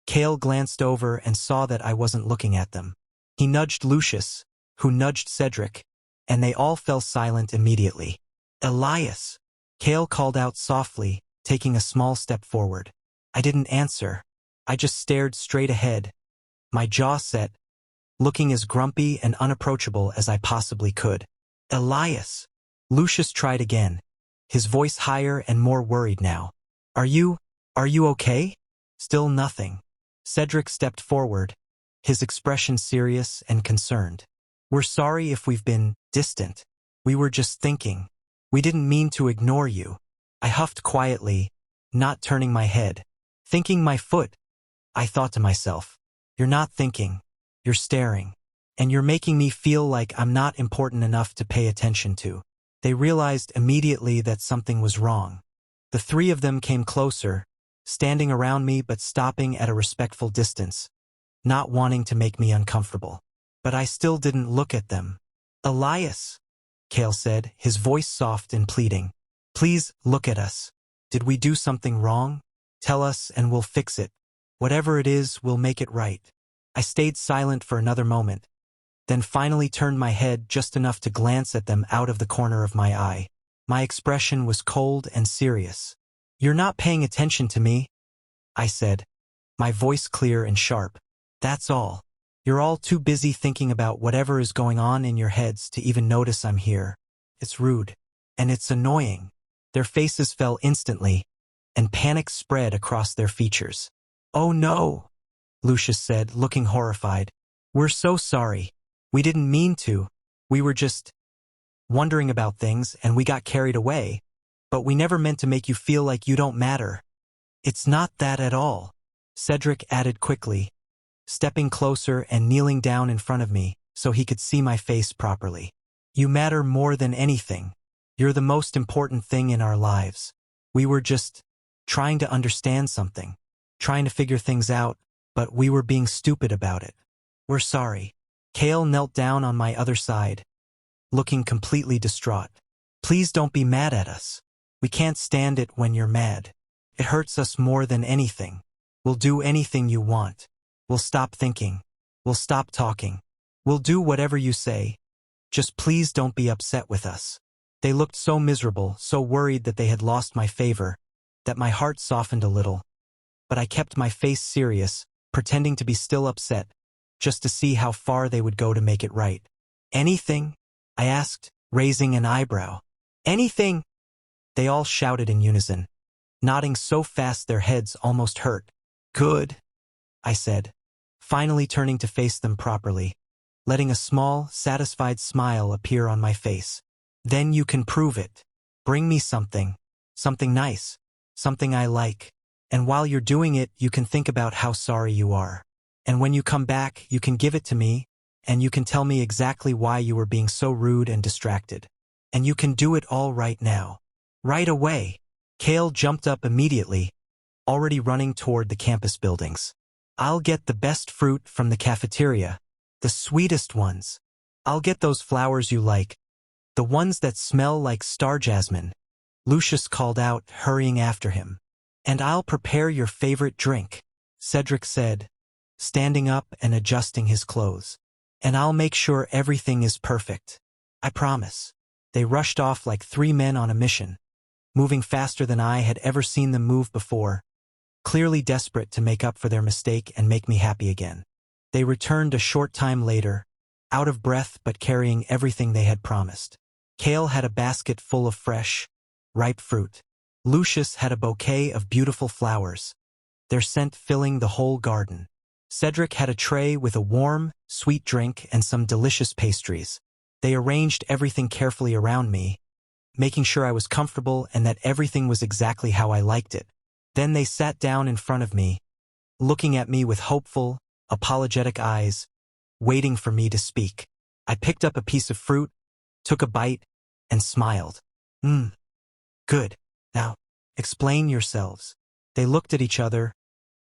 Kael glanced over and saw that I wasn't looking at them. He nudged Lucius, who nudged Cedric, and they all fell silent immediately. Elias! Kael called out softly, taking a small step forward. I didn't answer. I just stared straight ahead, my jaw set, looking as grumpy and unapproachable as I possibly could. Elias! Lucius tried again, his voice higher and more worried now. Are you okay? Still nothing. Cedric stepped forward, his expression serious and concerned. We're sorry if we've been distant. We were just thinking. We didn't mean to ignore you. I huffed quietly, not turning my head. Thinking my foot. I thought to myself, you're not thinking, you're staring. And you're making me feel like I'm not important enough to pay attention to. They realized immediately that something was wrong. The three of them came closer, standing around me but stopping at a respectful distance, not wanting to make me uncomfortable. But I still didn't look at them. Elias, Kael said, his voice soft and pleading. Please look at us. Did we do something wrong? Tell us and we'll fix it. Whatever it is, we'll make it right. I stayed silent for another moment, then finally turned my head just enough to glance at them out of the corner of my eye. My expression was cold and serious. You're not paying attention to me, I said, my voice clear and sharp. That's all. You're all too busy thinking about whatever is going on in your heads to even notice I'm here. It's rude. And it's annoying. Their faces fell instantly, and panic spread across their features. Oh no, Lucius said, looking horrified. We're so sorry. We didn't mean to. We were just wondering about things and we got carried away, but we never meant to make you feel like you don't matter. It's not that at all, Cedric added quickly, stepping closer and kneeling down in front of me so he could see my face properly. You matter more than anything. You're the most important thing in our lives. We were just trying to understand something, trying to figure things out, but we were being stupid about it. We're sorry. Kael knelt down on my other side, looking completely distraught. Please don't be mad at us. We can't stand it when you're mad. It hurts us more than anything. We'll do anything you want. We'll stop thinking. We'll stop talking. We'll do whatever you say. Just please don't be upset with us. They looked so miserable, so worried that they had lost my favor, that my heart softened a little. But I kept my face serious, pretending to be still upset, just to see how far they would go to make it right. Anything? I asked, raising an eyebrow. Anything? They all shouted in unison, nodding so fast their heads almost hurt. Good, I said, finally turning to face them properly, letting a small, satisfied smile appear on my face. Then you can prove it. Bring me something nice, something I like. And while you're doing it, you can think about how sorry you are. And when you come back, you can give it to me, and you can tell me exactly why you were being so rude and distracted. And you can do it all right now. Right away. Kael jumped up immediately, already running toward the campus buildings. I'll get the best fruit from the cafeteria, the sweetest ones. I'll get those flowers you like, the ones that smell like star jasmine, Lucius called out, hurrying after him. And I'll prepare your favorite drink, Cedric said, standing up and adjusting his clothes. And I'll make sure everything is perfect. I promise. They rushed off like three men on a mission, moving faster than I had ever seen them move before, clearly desperate to make up for their mistake and make me happy again. They returned a short time later, out of breath but carrying everything they had promised. Kael had a basket full of fresh, ripe fruit. Lucius had a bouquet of beautiful flowers, their scent filling the whole garden. Cedric had a tray with a warm, sweet drink and some delicious pastries. They arranged everything carefully around me, making sure I was comfortable and that everything was exactly how I liked it. Then they sat down in front of me, looking at me with hopeful, apologetic eyes, waiting for me to speak. I picked up a piece of fruit, took a bite, and smiled. Good. Now, explain yourselves. They looked at each other,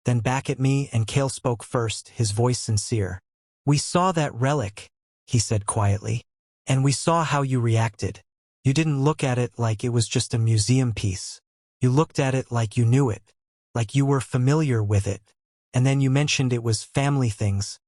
then back at me, and Kael spoke first, his voice sincere. We saw that relic, he said quietly, and we saw how you reacted. You didn't look at it like it was just a museum piece. You looked at it like you knew it, like you were familiar with it. And then you mentioned it was family things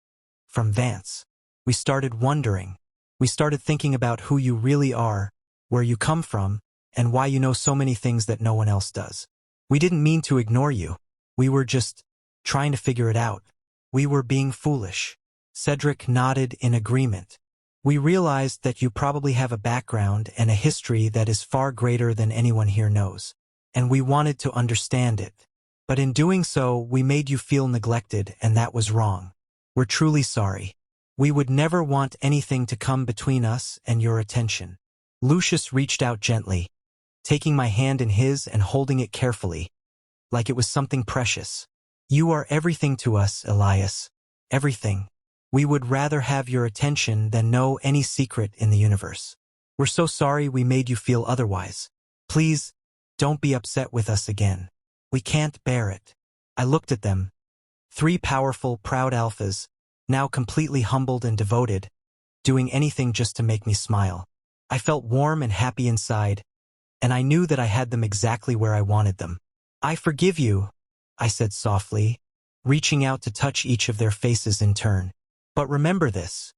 from Vance. We started wondering. We started thinking about who you really are, where you come from, and why you know so many things that no one else does. We didn't mean to ignore you. We were just trying to figure it out. We were being foolish. Cedric nodded in agreement. We realized that you probably have a background and a history that is far greater than anyone here knows. And we wanted to understand it. But in doing so, we made you feel neglected, and that was wrong. We're truly sorry. We would never want anything to come between us and your attention. Lucius reached out gently, taking my hand in his and holding it carefully, like it was something precious. You are everything to us, Elias. Everything. We would rather have your attention than know any secret in the universe. We're so sorry we made you feel otherwise. Please, don't be upset with us again. We can't bear it. I looked at them. 3 powerful, proud alphas, now completely humbled and devoted, doing anything just to make me smile. I felt warm and happy inside, and I knew that I had them exactly where I wanted them. I forgive you, I said softly, reaching out to touch each of their faces in turn. But remember this.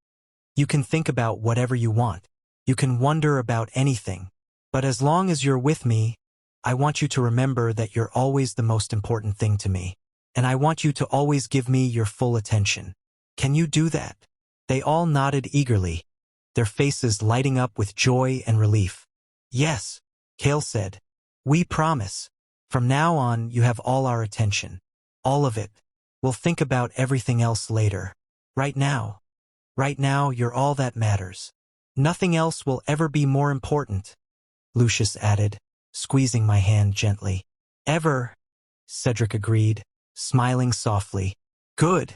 You can think about whatever you want. You can wonder about anything. But as long as you're with me, I want you to remember that you're always the most important thing to me. And I want you to always give me your full attention. Can you do that? They all nodded eagerly, their faces lighting up with joy and relief. Yes, Kael said. We promise. From now on, you have all our attention. All of it. We'll think about everything else later. Right now, you're all that matters. Nothing else will ever be more important, Lucius added, squeezing my hand gently. Ever, Cedric agreed, smiling softly. Good,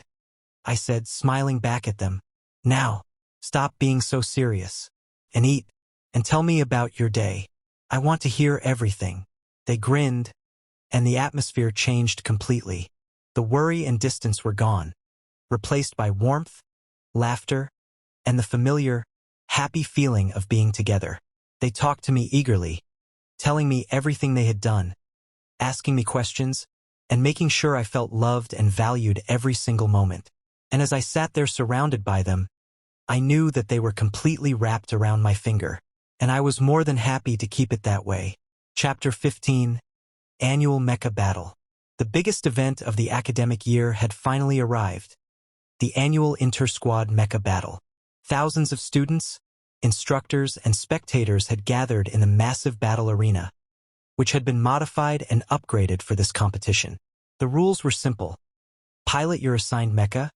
I said, smiling back at them. Now, stop being so serious, and eat, and tell me about your day. I want to hear everything. They grinned, and the atmosphere changed completely. The worry and distance were gone, replaced by warmth, laughter, and the familiar, happy feeling of being together. They talked to me eagerly, telling me everything they had done, asking me questions, and making sure I felt loved and valued every single moment. And as I sat there surrounded by them, I knew that they were completely wrapped around my finger, and I was more than happy to keep it that way. Chapter 15, Annual Mecha Battle. The biggest event of the academic year had finally arrived. The annual inter-squad mecha battle. Thousands of students, instructors, and spectators had gathered in the massive battle arena, which had been modified and upgraded for this competition. The rules were simple. Pilot your assigned mecha,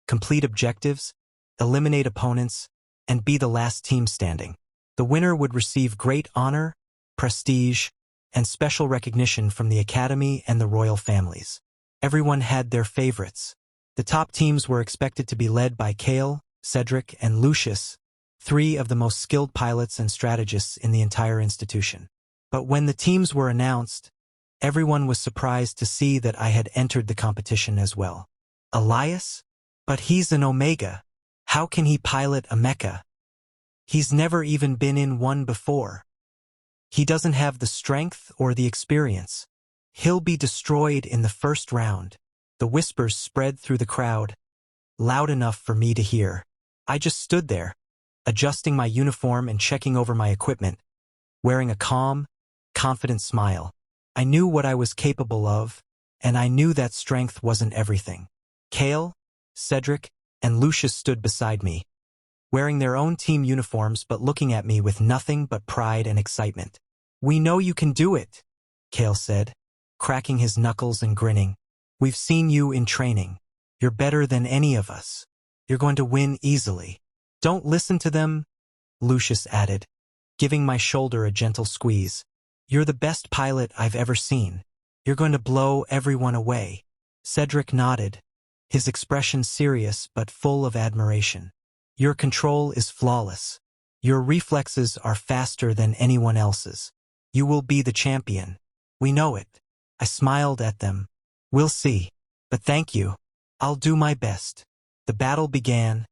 complete objectives, eliminate opponents, and be the last team standing. The winner would receive great honor, prestige, and special recognition from the Academy and the royal families. Everyone had their favorites. The top teams were expected to be led by Kael, Cedric, and Lucius, 3 of the most skilled pilots and strategists in the entire institution. But when the teams were announced, everyone was surprised to see that I had entered the competition as well. Elias? But he's an Omega. How can he pilot a mecha? He's never even been in one before. He doesn't have the strength or the experience. He'll be destroyed in the first round. The whispers spread through the crowd, loud enough for me to hear. I just stood there, adjusting my uniform and checking over my equipment, wearing a calm, confident smile. I knew what I was capable of, and I knew that strength wasn't everything. Kael, Cedric, and Lucius stood beside me, wearing their own team uniforms but looking at me with nothing but pride and excitement. We know you can do it, Kael said, cracking his knuckles and grinning. We've seen you in training. You're better than any of us. You're going to win easily. Don't listen to them, Lucius added, giving my shoulder a gentle squeeze. You're the best pilot I've ever seen. You're going to blow everyone away. Cedric nodded, his expression serious but full of admiration. Your control is flawless. Your reflexes are faster than anyone else's. You will be the champion. We know it. I smiled at them. We'll see. But thank you. I'll do my best. The battle began,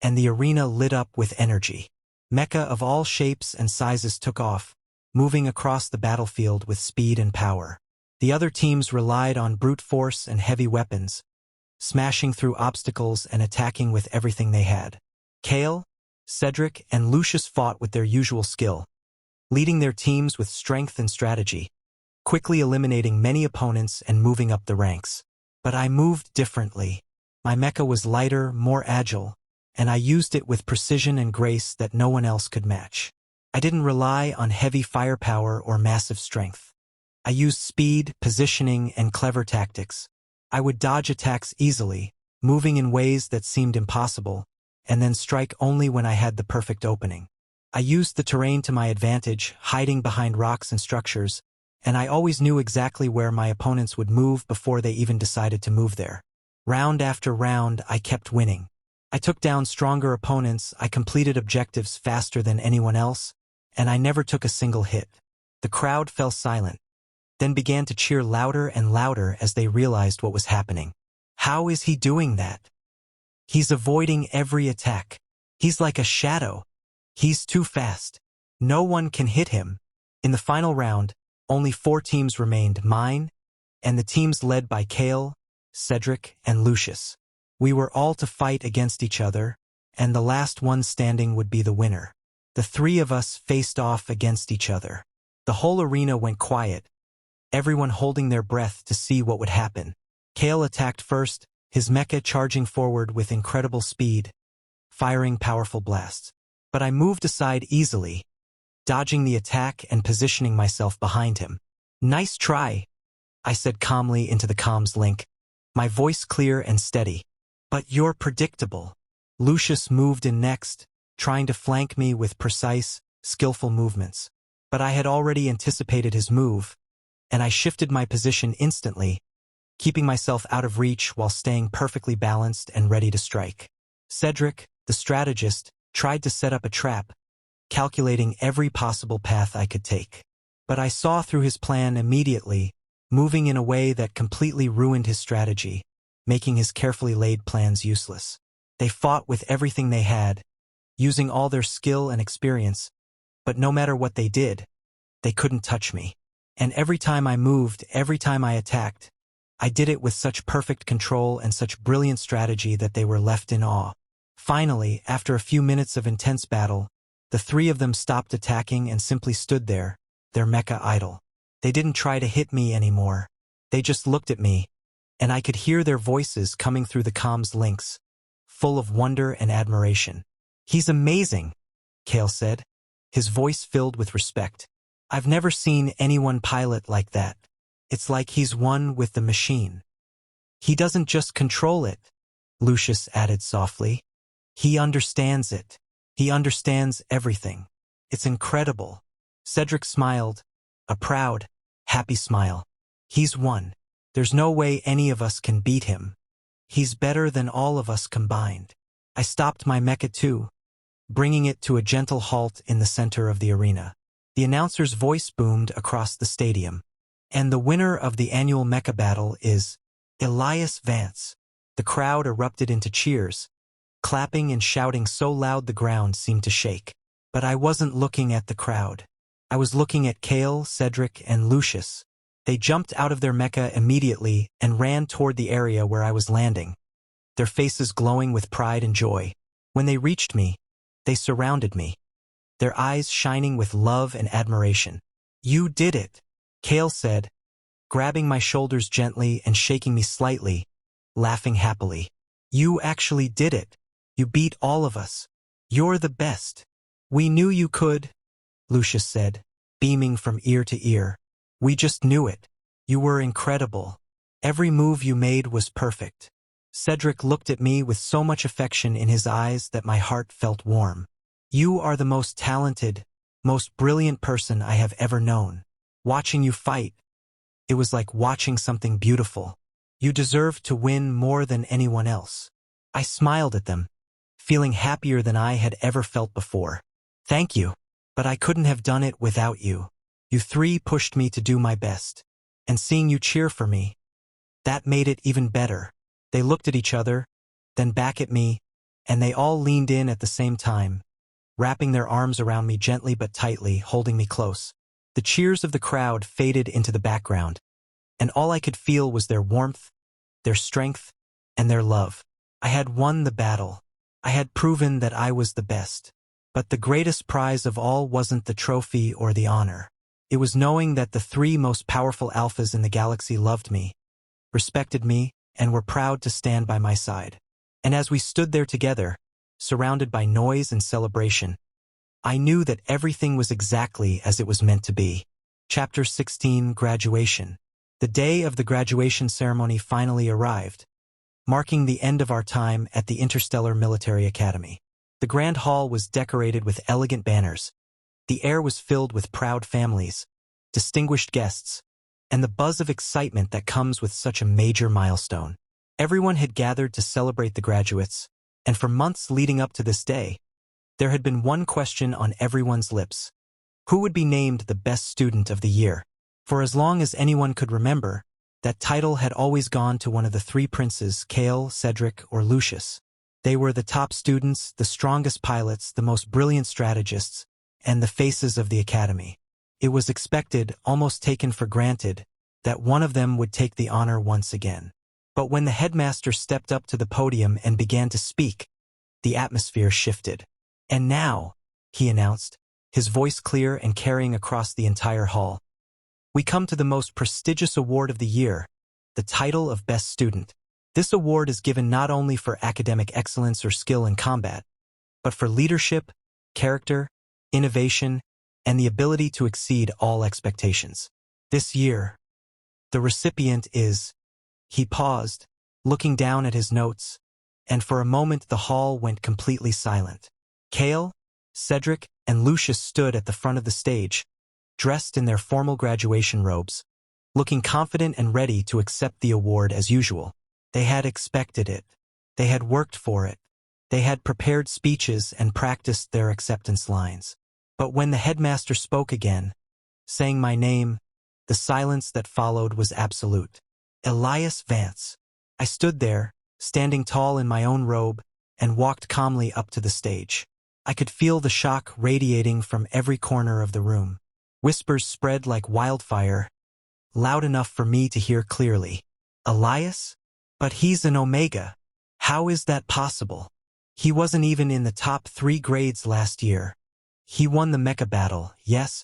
and the arena lit up with energy. Mecha of all shapes and sizes took off, moving across the battlefield with speed and power. The other teams relied on brute force and heavy weapons, smashing through obstacles and attacking with everything they had. Kael, Cedric and Lucius fought with their usual skill, leading their teams with strength and strategy, quickly eliminating many opponents and moving up the ranks. But I moved differently. My mecha was lighter, more agile, and I used it with precision and grace that no one else could match. I didn't rely on heavy firepower or massive strength. I used speed, positioning, and clever tactics. I would dodge attacks easily, moving in ways that seemed impossible, and then strike only when I had the perfect opening. I used the terrain to my advantage, hiding behind rocks and structures, and I always knew exactly where my opponents would move before they even decided to move there. Round after round, I kept winning. I took down stronger opponents, I completed objectives faster than anyone else, and I never took a single hit. The crowd fell silent, then began to cheer louder and louder as they realized what was happening. How is he doing that? He's avoiding every attack. He's like a shadow. He's too fast. No one can hit him. In the final round, only 4 teams remained, mine, and the teams led by Kael, Cedric, and Lucius. We were all to fight against each other, and the last one standing would be the winner. The 3 of us faced off against each other. The whole arena went quiet, everyone holding their breath to see what would happen. Kael attacked first, his mecha charging forward with incredible speed, firing powerful blasts. But I moved aside easily, dodging the attack and positioning myself behind him. "Nice try," I said calmly into the comms link, my voice clear and steady. "But you're predictable." Lucius moved in next, trying to flank me with precise, skillful movements. But I had already anticipated his move, and I shifted my position instantly, keeping myself out of reach while staying perfectly balanced and ready to strike. Cedric, the strategist, tried to set up a trap, calculating every possible path I could take. But I saw through his plan immediately, moving in a way that completely ruined his strategy, making his carefully laid plans useless. They fought with everything they had, using all their skill and experience, but no matter what they did, they couldn't touch me. And every time I moved, every time I attacked, I did it with such perfect control and such brilliant strategy that they were left in awe. Finally, after a few minutes of intense battle, the 3 of them stopped attacking and simply stood there, their mecha idle. They didn't try to hit me anymore. They just looked at me, and I could hear their voices coming through the comms links, full of wonder and admiration. "He's amazing," Kael said, his voice filled with respect. "I've never seen anyone pilot like that. It's like he's one with the machine." "He doesn't just control it," Lucius added softly. "He understands it. He understands everything. It's incredible." Cedric smiled, a proud, happy smile. "He's one. There's no way any of us can beat him. He's better than all of us combined." I stopped my mecha too, bringing it to a gentle halt in the center of the arena. The announcer's voice boomed across the stadium. "And the winner of the annual mecha battle is Elias Vance." The crowd erupted into cheers, clapping and shouting so loud the ground seemed to shake. But I wasn't looking at the crowd. I was looking at Kael, Cedric, and Lucius. They jumped out of their mecha immediately and ran toward the area where I was landing, their faces glowing with pride and joy. When they reached me, they surrounded me, their eyes shining with love and admiration. "You did it," Kael said, grabbing my shoulders gently and shaking me slightly, laughing happily. "You actually did it. You beat all of us. You're the best." "We knew you could," Lucius said, beaming from ear to ear. "We just knew it. You were incredible. Every move you made was perfect." Cedric looked at me with so much affection in his eyes that my heart felt warm. "You are the most talented, most brilliant person I have ever known. Watching you fight, it was like watching something beautiful. You deserve to win more than anyone else." I smiled at them, feeling happier than I had ever felt before. "Thank you, but I couldn't have done it without you. You 3 pushed me to do my best, and seeing you cheer for me, that made it even better." They looked at each other, then back at me, and they all leaned in at the same time, wrapping their arms around me gently but tightly, holding me close. The cheers of the crowd faded into the background, and all I could feel was their warmth, their strength, and their love. I had won the battle. I had proven that I was the best. But the greatest prize of all wasn't the trophy or the honor. It was knowing that the three most powerful alphas in the galaxy loved me, respected me, and were proud to stand by my side. And as we stood there together, surrounded by noise and celebration, I knew that everything was exactly as it was meant to be. Chapter 16, Graduation. The day of the graduation ceremony finally arrived, marking the end of our time at the Interstellar Military Academy. The grand hall was decorated with elegant banners. The air was filled with proud families, distinguished guests, and the buzz of excitement that comes with such a major milestone. Everyone had gathered to celebrate the graduates, and for months leading up to this day, there had been one question on everyone's lips. Who would be named the best student of the year? For as long as anyone could remember, that title had always gone to one of the three princes, Kael, Cedric, or Lucius. They were the top students, the strongest pilots, the most brilliant strategists, and the faces of the academy. It was expected, almost taken for granted, that one of them would take the honor once again. But when the headmaster stepped up to the podium and began to speak, the atmosphere shifted. "And now," he announced, his voice clear and carrying across the entire hall, "we come to the most prestigious award of the year, the title of Best Student. This award is given not only for academic excellence or skill in combat, but for leadership, character, innovation, and the ability to exceed all expectations. This year, the recipient is..." He paused, looking down at his notes, and for a moment the hall went completely silent. Kael, Cedric, and Lucius stood at the front of the stage, dressed in their formal graduation robes, looking confident and ready to accept the award as usual. They had expected it. They had worked for it. They had prepared speeches and practiced their acceptance lines. But when the headmaster spoke again, saying my name, the silence that followed was absolute. Elias Vance. I stood there, standing tall in my own robe, and walked calmly up to the stage. I could feel the shock radiating from every corner of the room. Whispers spread like wildfire, loud enough for me to hear clearly. "Elias? But he's an Omega. How is that possible? He wasn't even in the top 3 grades last year. He won the mecha battle, yes,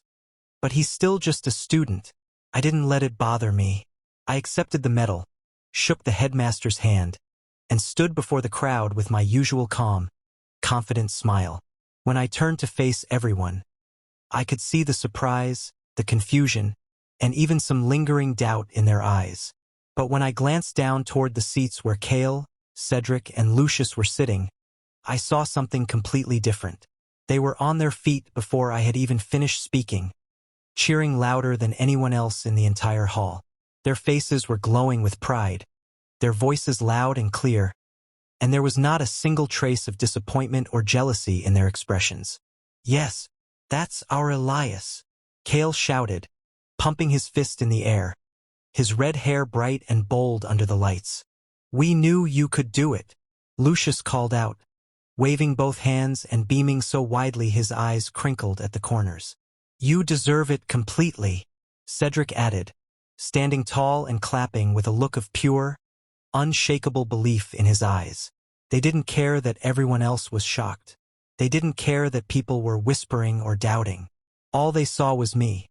but he's still just a student." I didn't let it bother me. I accepted the medal, shook the headmaster's hand, and stood before the crowd with my usual calm, confident smile. When I turned to face everyone, I could see the surprise, the confusion, and even some lingering doubt in their eyes. But when I glanced down toward the seats where Kael, Cedric, and Lucius were sitting, I saw something completely different. They were on their feet before I had even finished speaking, cheering louder than anyone else in the entire hall. Their faces were glowing with pride, their voices loud and clear, and there was not a single trace of disappointment or jealousy in their expressions. "Yes, that's our Elias," Kael shouted, pumping his fist in the air, his red hair bright and bold under the lights. "We knew you could do it," Lucius called out, waving both hands and beaming so widely his eyes crinkled at the corners. "You deserve it completely," Cedric added, standing tall and clapping with a look of pure, unshakable belief in his eyes. They didn't care that everyone else was shocked. They didn't care that people were whispering or doubting. All they saw was me,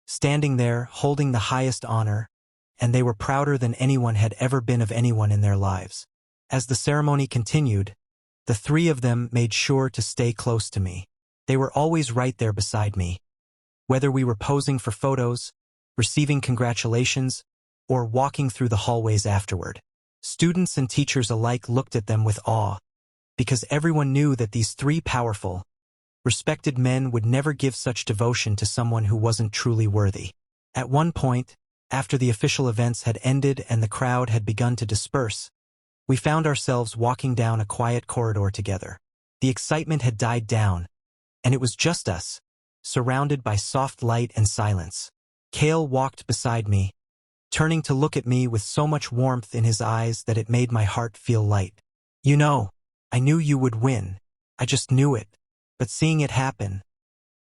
standing there holding the highest honor, and they were prouder than anyone had ever been of anyone in their lives. As the ceremony continued, the 3 of them made sure to stay close to me. They were always right there beside me, whether we were posing for photos, receiving congratulations, or walking through the hallways afterward. Students and teachers alike looked at them with awe, because everyone knew that these 3 powerful, respected men would never give such devotion to someone who wasn't truly worthy. At one point, after the official events had ended and the crowd had begun to disperse, we found ourselves walking down a quiet corridor together. The excitement had died down, and it was just us, surrounded by soft light and silence. Kael walked beside me, turning to look at me with so much warmth in his eyes that it made my heart feel light. "You know, I knew you would win. I just knew it. But seeing it happen,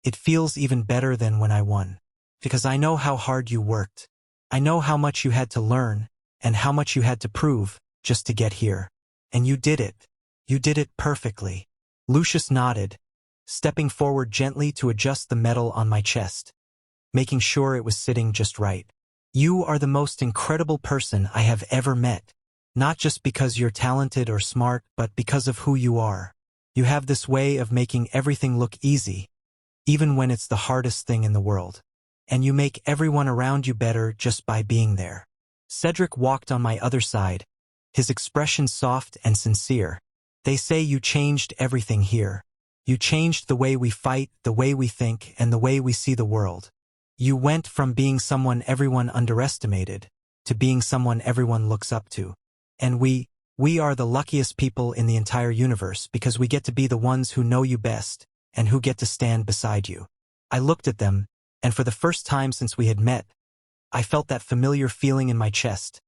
it feels even better than when I won. Because I know how hard you worked. I know how much you had to learn, and how much you had to prove, just to get here. And you did it. You did it perfectly." Lucius nodded, stepping forward gently to adjust the metal on my chest, making sure it was sitting just right. You are the most incredible person I have ever met. Not just because you're talented or smart, but because of who you are. You have this way of making everything look easy, even when it's the hardest thing in the world. And you make everyone around you better just by being there. Cedric walked on my other side, his expression soft and sincere. They say you changed everything here. You changed the way we fight, the way we think, and the way we see the world. You went from being someone everyone underestimated to being someone everyone looks up to. And we are the luckiest people in the entire universe because we get to be the ones who know you best and who get to stand beside you. I looked at them, and for the first time since we had met, I felt that familiar feeling in my chest.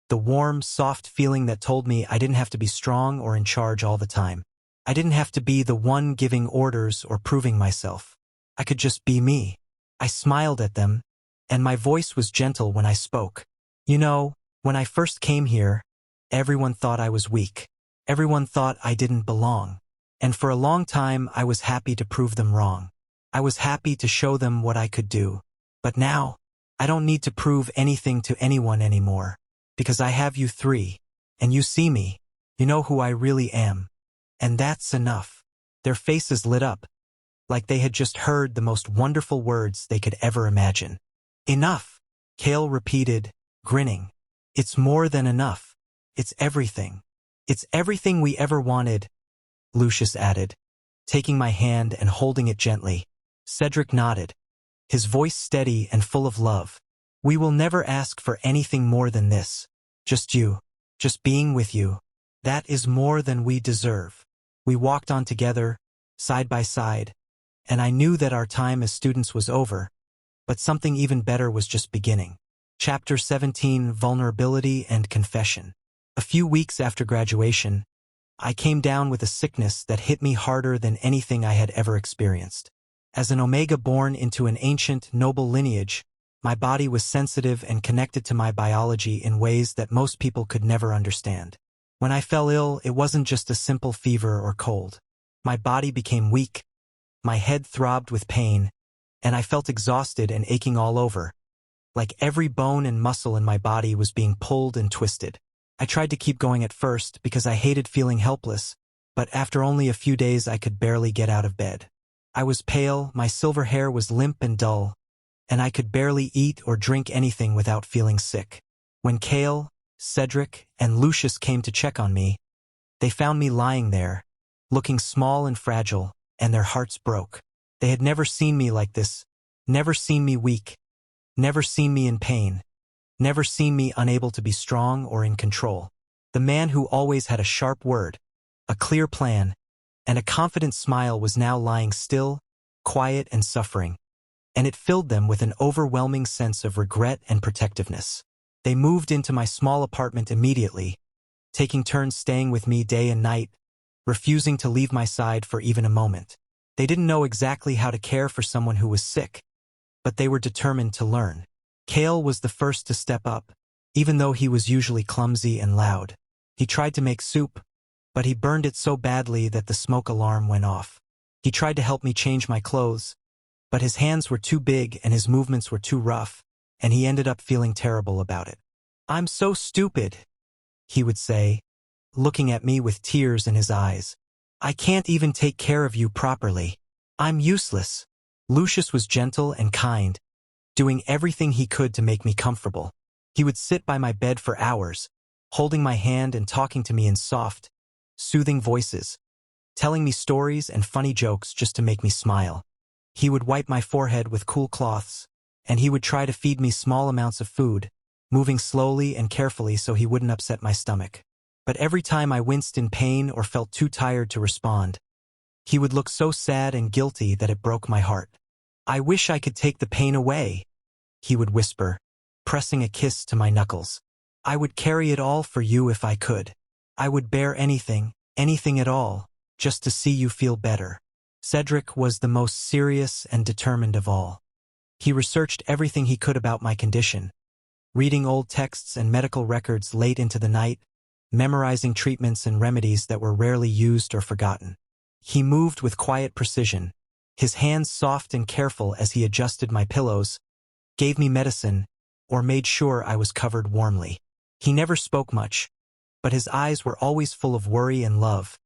The warm, soft feeling that told me I didn't have to be strong or in charge all the time. I didn't have to be the one giving orders or proving myself. I could just be me. I smiled at them, and my voice was gentle when I spoke. You know, when I first came here, everyone thought I was weak. Everyone thought I didn't belong. And for a long time, I was happy to prove them wrong. I was happy to show them what I could do. But now, I don't need to prove anything to anyone anymore. Because I have you three, and you see me. You know who I really am. And that's enough. Their faces lit up, like they had just heard the most wonderful words they could ever imagine. Enough, Kael repeated, grinning. It's more than enough. It's everything. It's everything we ever wanted, Lucius added, taking my hand and holding it gently. Cedric nodded, his voice steady and full of love. We will never ask for anything more than this. Just you. Just being with you. That is more than we deserve. We walked on together, side by side, and I knew that our time as students was over, but something even better was just beginning. Chapter 17, Vulnerability and Confession. A few weeks after graduation, I came down with a sickness that hit me harder than anything I had ever experienced. As an Omega born into an ancient, noble lineage, my body was sensitive and connected to my biology in ways that most people could never understand. When I fell ill, it wasn't just a simple fever or cold. My body became weak, my head throbbed with pain, and I felt exhausted and aching all over, like every bone and muscle in my body was being pulled and twisted. I tried to keep going at first because I hated feeling helpless, but after only a few days I could barely get out of bed. I was pale, my silver hair was limp and dull, and I could barely eat or drink anything without feeling sick. When Kael, Cedric, and Lucius came to check on me, they found me lying there, looking small and fragile, and their hearts broke. They had never seen me like this, never seen me weak, never seen me in pain, never seen me unable to be strong or in control. The man who always had a sharp word, a clear plan, and a confident smile was now lying still, quiet and suffering, and it filled them with an overwhelming sense of regret and protectiveness. They moved into my small apartment immediately, taking turns staying with me day and night, refusing to leave my side for even a moment. They didn't know exactly how to care for someone who was sick, but they were determined to learn. Kael was the first to step up, even though he was usually clumsy and loud. He tried to make soup, but he burned it so badly that the smoke alarm went off. He tried to help me change my clothes, but his hands were too big and his movements were too rough, and he ended up feeling terrible about it. "I'm so stupid," he would say, looking at me with tears in his eyes. "I can't even take care of you properly. I'm useless." Lucius was gentle and kind, doing everything he could to make me comfortable. He would sit by my bed for hours, holding my hand and talking to me in soft, soothing voices, telling me stories and funny jokes just to make me smile. He would wipe my forehead with cool cloths, and he would try to feed me small amounts of food, moving slowly and carefully so he wouldn't upset my stomach. But every time I winced in pain or felt too tired to respond, he would look so sad and guilty that it broke my heart. "I wish I could take the pain away," he would whisper, pressing a kiss to my knuckles. "I would carry it all for you if I could. I would bear anything, anything at all, just to see you feel better." Cedric was the most serious and determined of all. He researched everything he could about my condition, reading old texts and medical records late into the night, memorizing treatments and remedies that were rarely used or forgotten. He moved with quiet precision, his hands soft and careful as he adjusted my pillows, gave me medicine, or made sure I was covered warmly. He never spoke much, but his eyes were always full of worry and love,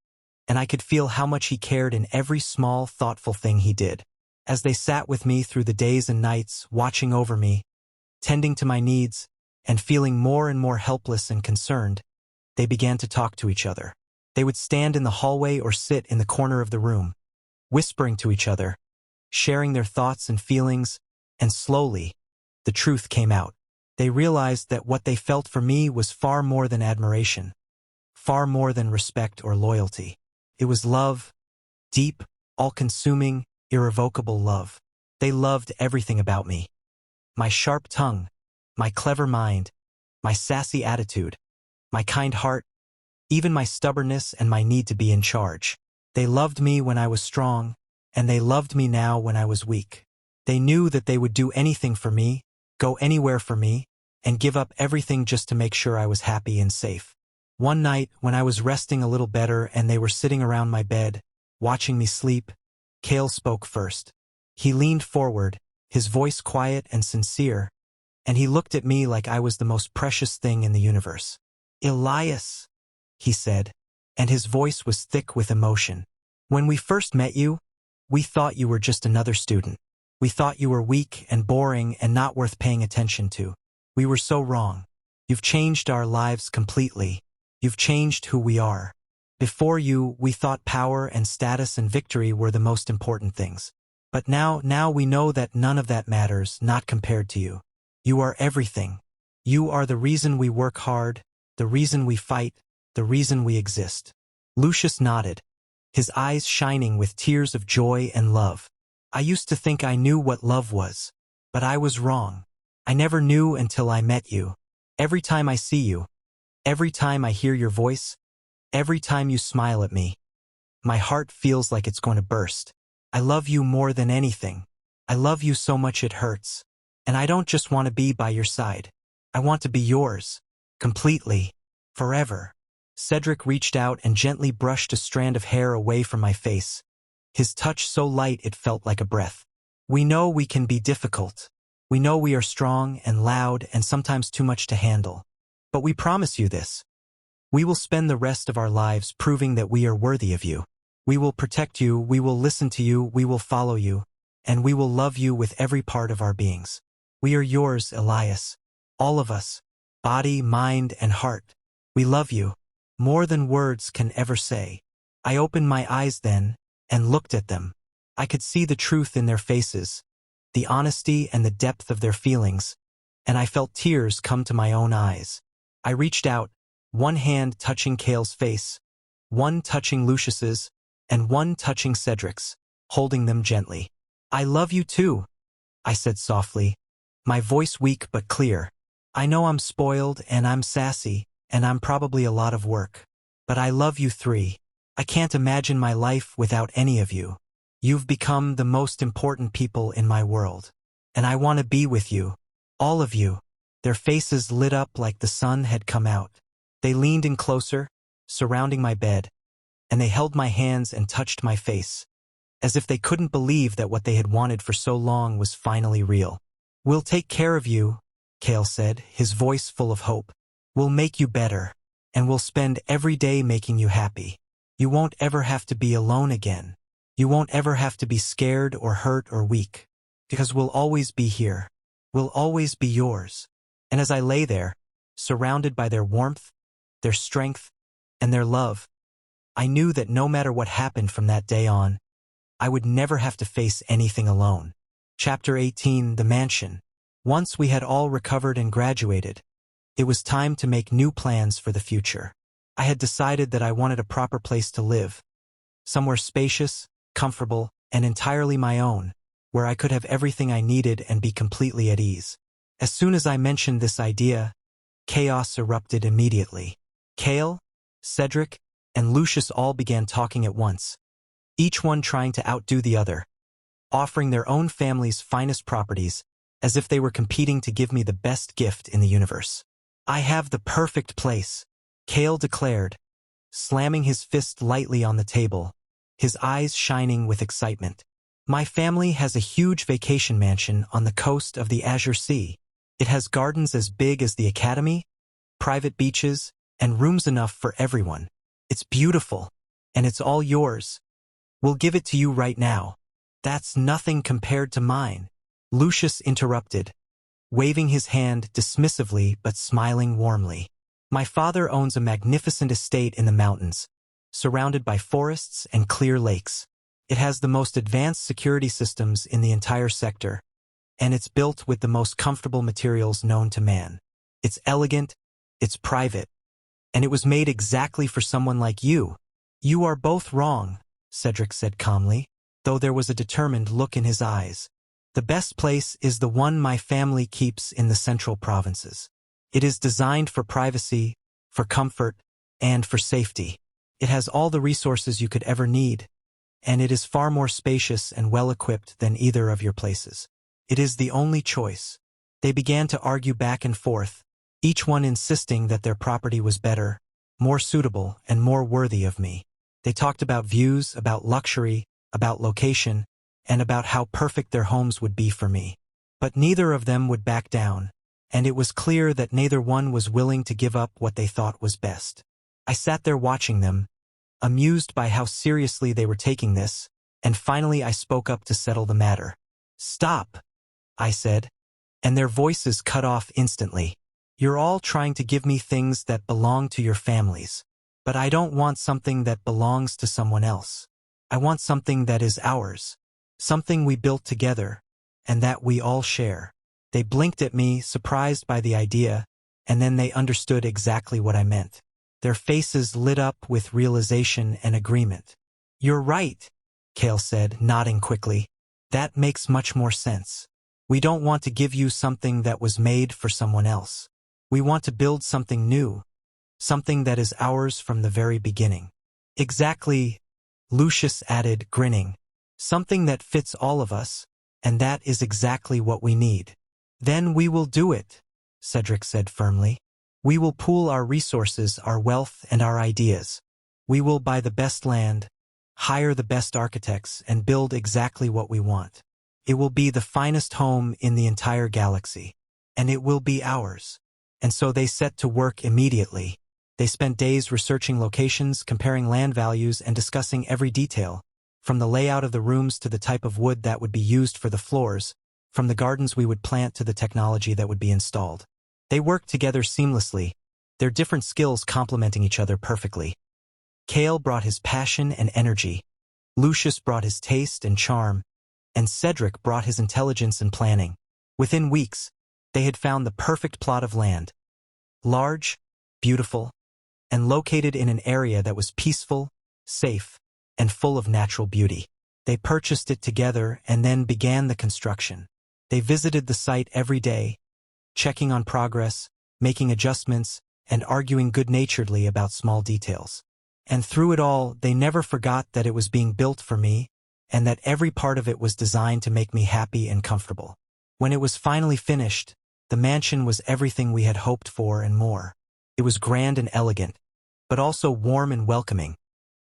and I could feel how much he cared in every small, thoughtful thing he did. As they sat with me through the days and nights, watching over me, tending to my needs, and feeling more and more helpless and concerned, they began to talk to each other. They would stand in the hallway or sit in the corner of the room, whispering to each other, sharing their thoughts and feelings, and slowly, the truth came out. They realized that what they felt for me was far more than admiration, far more than respect or loyalty. It was love, deep, all-consuming, irrevocable love. They loved everything about me. My sharp tongue, my clever mind, my sassy attitude, my kind heart, even my stubbornness and my need to be in charge. They loved me when I was strong, and they loved me now when I was weak. They knew that they would do anything for me, go anywhere for me, and give up everything just to make sure I was happy and safe. One night, when I was resting a little better and they were sitting around my bed, watching me sleep, Kael spoke first. He leaned forward, his voice quiet and sincere, and he looked at me like I was the most precious thing in the universe. "Elias," he said, and his voice was thick with emotion. "When we first met you, we thought you were just another student. We thought you were weak and boring and not worth paying attention to. We were so wrong. You've changed our lives completely. You've changed who we are. Before you, we thought power and status and victory were the most important things. But now we know that none of that matters, not compared to you. You are everything. You are the reason we work hard, the reason we fight, the reason we exist." Lucius nodded, his eyes shining with tears of joy and love. "I used to think I knew what love was, but I was wrong. I never knew until I met you. Every time I see you, every time I hear your voice, every time you smile at me, my heart feels like it's going to burst. I love you more than anything. I love you so much it hurts. And I don't just want to be by your side. I want to be yours, completely, forever." Cedric reached out and gently brushed a strand of hair away from my face, his touch so light it felt like a breath. "We know we can be difficult. We know we are strong and loud and sometimes too much to handle. But we promise you this. We will spend the rest of our lives proving that we are worthy of you. We will protect you, we will listen to you, we will follow you, and we will love you with every part of our beings. We are yours, Elias. All of us, body, mind, and heart. We love you, more than words can ever say." I opened my eyes then, and looked at them. I could see the truth in their faces, the honesty and the depth of their feelings, and I felt tears come to my own eyes. I reached out, one hand touching Kael's face, one touching Lucius's, and one touching Cedric's, holding them gently. "I love you too," I said softly, my voice weak but clear. "I know I'm spoiled and I'm sassy, and I'm probably a lot of work. But I love you three. I can't imagine my life without any of you. You've become the most important people in my world. And I want to be with you. All of you." Their faces lit up like the sun had come out. They leaned in closer, surrounding my bed, and they held my hands and touched my face, as if they couldn't believe that what they had wanted for so long was finally real. "We'll take care of you," Kael said, his voice full of hope. "We'll make you better, and we'll spend every day making you happy. You won't ever have to be alone again. You won't ever have to be scared or hurt or weak, because we'll always be here. We'll always be yours." And as I lay there, surrounded by their warmth, their strength, and their love, I knew that no matter what happened from that day on, I would never have to face anything alone. Chapter 18, The Mansion. Once we had all recovered and graduated, it was time to make new plans for the future. I had decided that I wanted a proper place to live, somewhere spacious, comfortable, and entirely my own, where I could have everything I needed and be completely at ease. As soon as I mentioned this idea, chaos erupted immediately. Kael, Cedric, and Lucius all began talking at once, each one trying to outdo the other, offering their own family's finest properties, as if they were competing to give me the best gift in the universe. "I have the perfect place," Kael declared, slamming his fist lightly on the table, his eyes shining with excitement. My family has a huge vacation mansion on the coast of the Azure Sea. It has gardens as big as the academy, private beaches, and rooms enough for everyone. It's beautiful, and it's all yours. We'll give it to you right now. That's nothing compared to mine, Lucius interrupted, waving his hand dismissively but smiling warmly. My father owns a magnificent estate in the mountains, surrounded by forests and clear lakes. It has the most advanced security systems in the entire sector, and it's built with the most comfortable materials known to man. It's elegant, it's private, and it was made exactly for someone like you. You are both wrong, Cedric said calmly, though there was a determined look in his eyes. The best place is the one my family keeps in the central provinces. It is designed for privacy, for comfort, and for safety. It has all the resources you could ever need, and it is far more spacious and well-equipped than either of your places. It is the only choice. They began to argue back and forth, each one insisting that their property was better, more suitable, and more worthy of me. They talked about views, about luxury, about location, and about how perfect their homes would be for me. But neither of them would back down, and it was clear that neither one was willing to give up what they thought was best. I sat there watching them, amused by how seriously they were taking this, and finally I spoke up to settle the matter. "Stop," I said, and their voices cut off instantly. "You're all trying to give me things that belong to your families, but I don't want something that belongs to someone else. I want something that is ours, something we built together, and that we all share." They blinked at me, surprised by the idea, and then they understood exactly what I meant. Their faces lit up with realization and agreement. "You're right," Kael said, nodding quickly. "That makes much more sense. We don't want to give you something that was made for someone else. We want to build something new, something that is ours from the very beginning." "Exactly," Lucius added, grinning. "Something that fits all of us, and that is exactly what we need." "Then we will do it," Cedric said firmly. "We will pool our resources, our wealth, and our ideas. We will buy the best land, hire the best architects, and build exactly what we want. It will be the finest home in the entire galaxy, and it will be ours." And so they set to work immediately. They spent days researching locations, comparing land values, and discussing every detail, from the layout of the rooms to the type of wood that would be used for the floors, from the gardens we would plant to the technology that would be installed. They worked together seamlessly, their different skills complementing each other perfectly. Kael brought his passion and energy, Lucius brought his taste and charm, and Cedric brought his intelligence and planning. Within weeks, they had found the perfect plot of land. Large, beautiful, and located in an area that was peaceful, safe, and full of natural beauty. They purchased it together and then began the construction. They visited the site every day, checking on progress, making adjustments, and arguing good-naturedly about small details. And through it all, they never forgot that it was being built for me, and that every part of it was designed to make me happy and comfortable. When it was finally finished, the mansion was everything we had hoped for and more. It was grand and elegant, but also warm and welcoming,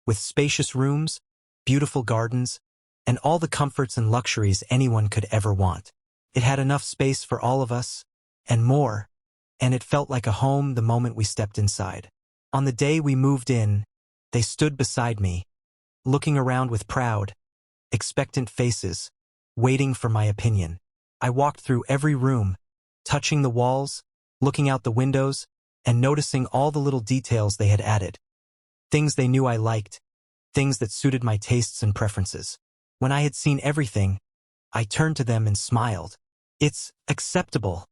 with spacious rooms, beautiful gardens, and all the comforts and luxuries anyone could ever want. It had enough space for all of us, and more, and it felt like a home the moment we stepped inside. On the day we moved in, they stood beside me, looking around with proud, expectant faces, waiting for my opinion. I walked through every room, touching the walls, looking out the windows, and noticing all the little details they had added. Things they knew I liked, things that suited my tastes and preferences. When I had seen everything, I turned to them and smiled. "It's acceptable,"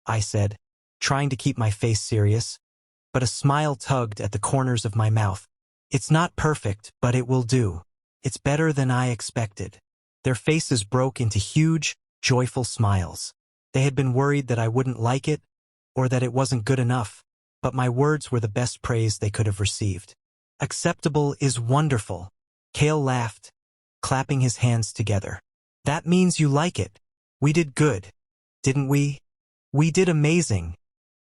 I said, trying to keep my face serious, but a smile tugged at the corners of my mouth. "It's not perfect, but it will do. It's better than I expected." Their faces broke into huge, joyful smiles. They had been worried that I wouldn't like it, or that it wasn't good enough, but my words were the best praise they could have received. "Acceptable is wonderful," Kael laughed, clapping his hands together. "That means you like it. We did good, didn't we?" "We did amazing,"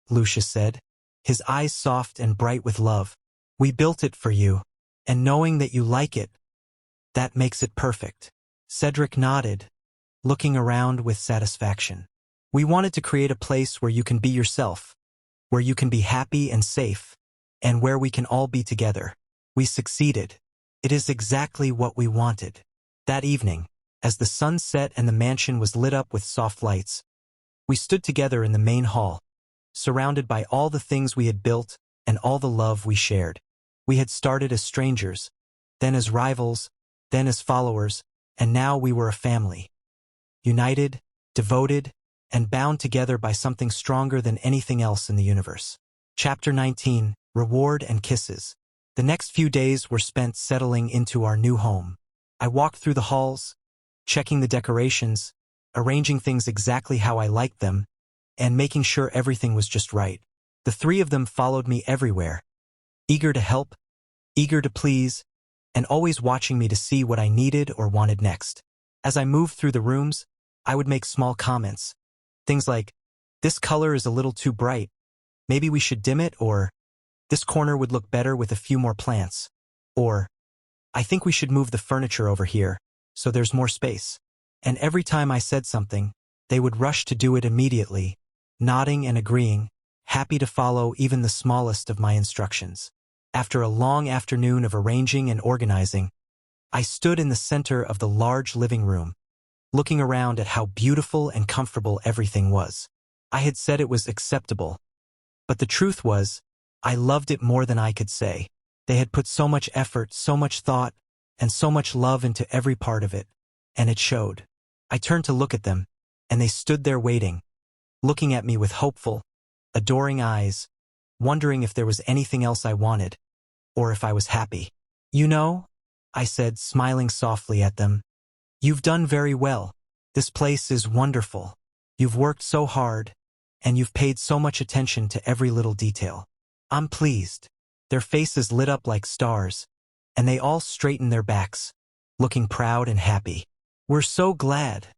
Lucius said, his eyes soft and bright with love. "We built it for you, and knowing that you like it, That makes it perfect. Cedric nodded, looking around with satisfaction. We wanted to create a place where you can be yourself, where you can be happy and safe, and where we can all be together. We succeeded. It is exactly what we wanted. That evening, as the sun set and the mansion was lit up with soft lights, we stood together in the main hall, surrounded by all the things we had built and all the love we shared. We had started as strangers, then as rivals, then as followers, and now we were a family. United, devoted, and bound together by something stronger than anything else in the universe. Chapter 19, Reward and Kisses. The next few days were spent settling into our new home. I walked through the halls, checking the decorations, arranging things exactly how I liked them, and making sure everything was just right. The three of them followed me everywhere, eager to help, eager to please, and always watching me to see what I needed or wanted next. As I moved through the rooms, I would make small comments. Things like, "This color is a little too bright. Maybe we should dim it," or "This corner would look better with a few more plants," or "I think we should move the furniture over here, so there's more space." And every time I said something, they would rush to do it immediately, nodding and agreeing, happy to follow even the smallest of my instructions. After a long afternoon of arranging and organizing, I stood in the center of the large living room, looking around at how beautiful and comfortable everything was. I had said it was acceptable, but the truth was, I loved it more than I could say. They had put so much effort, so much thought, and so much love into every part of it, and it showed. I turned to look at them, and they stood there waiting, looking at me with hopeful, adoring eyes, wondering if there was anything else I wanted, or if I was happy. "You know," I said, smiling softly at them, "you've done very well. This place is wonderful. You've worked so hard, and you've paid so much attention to every little detail. I'm pleased." Their faces lit up like stars, and they all straightened their backs, looking proud and happy. "We're so glad,"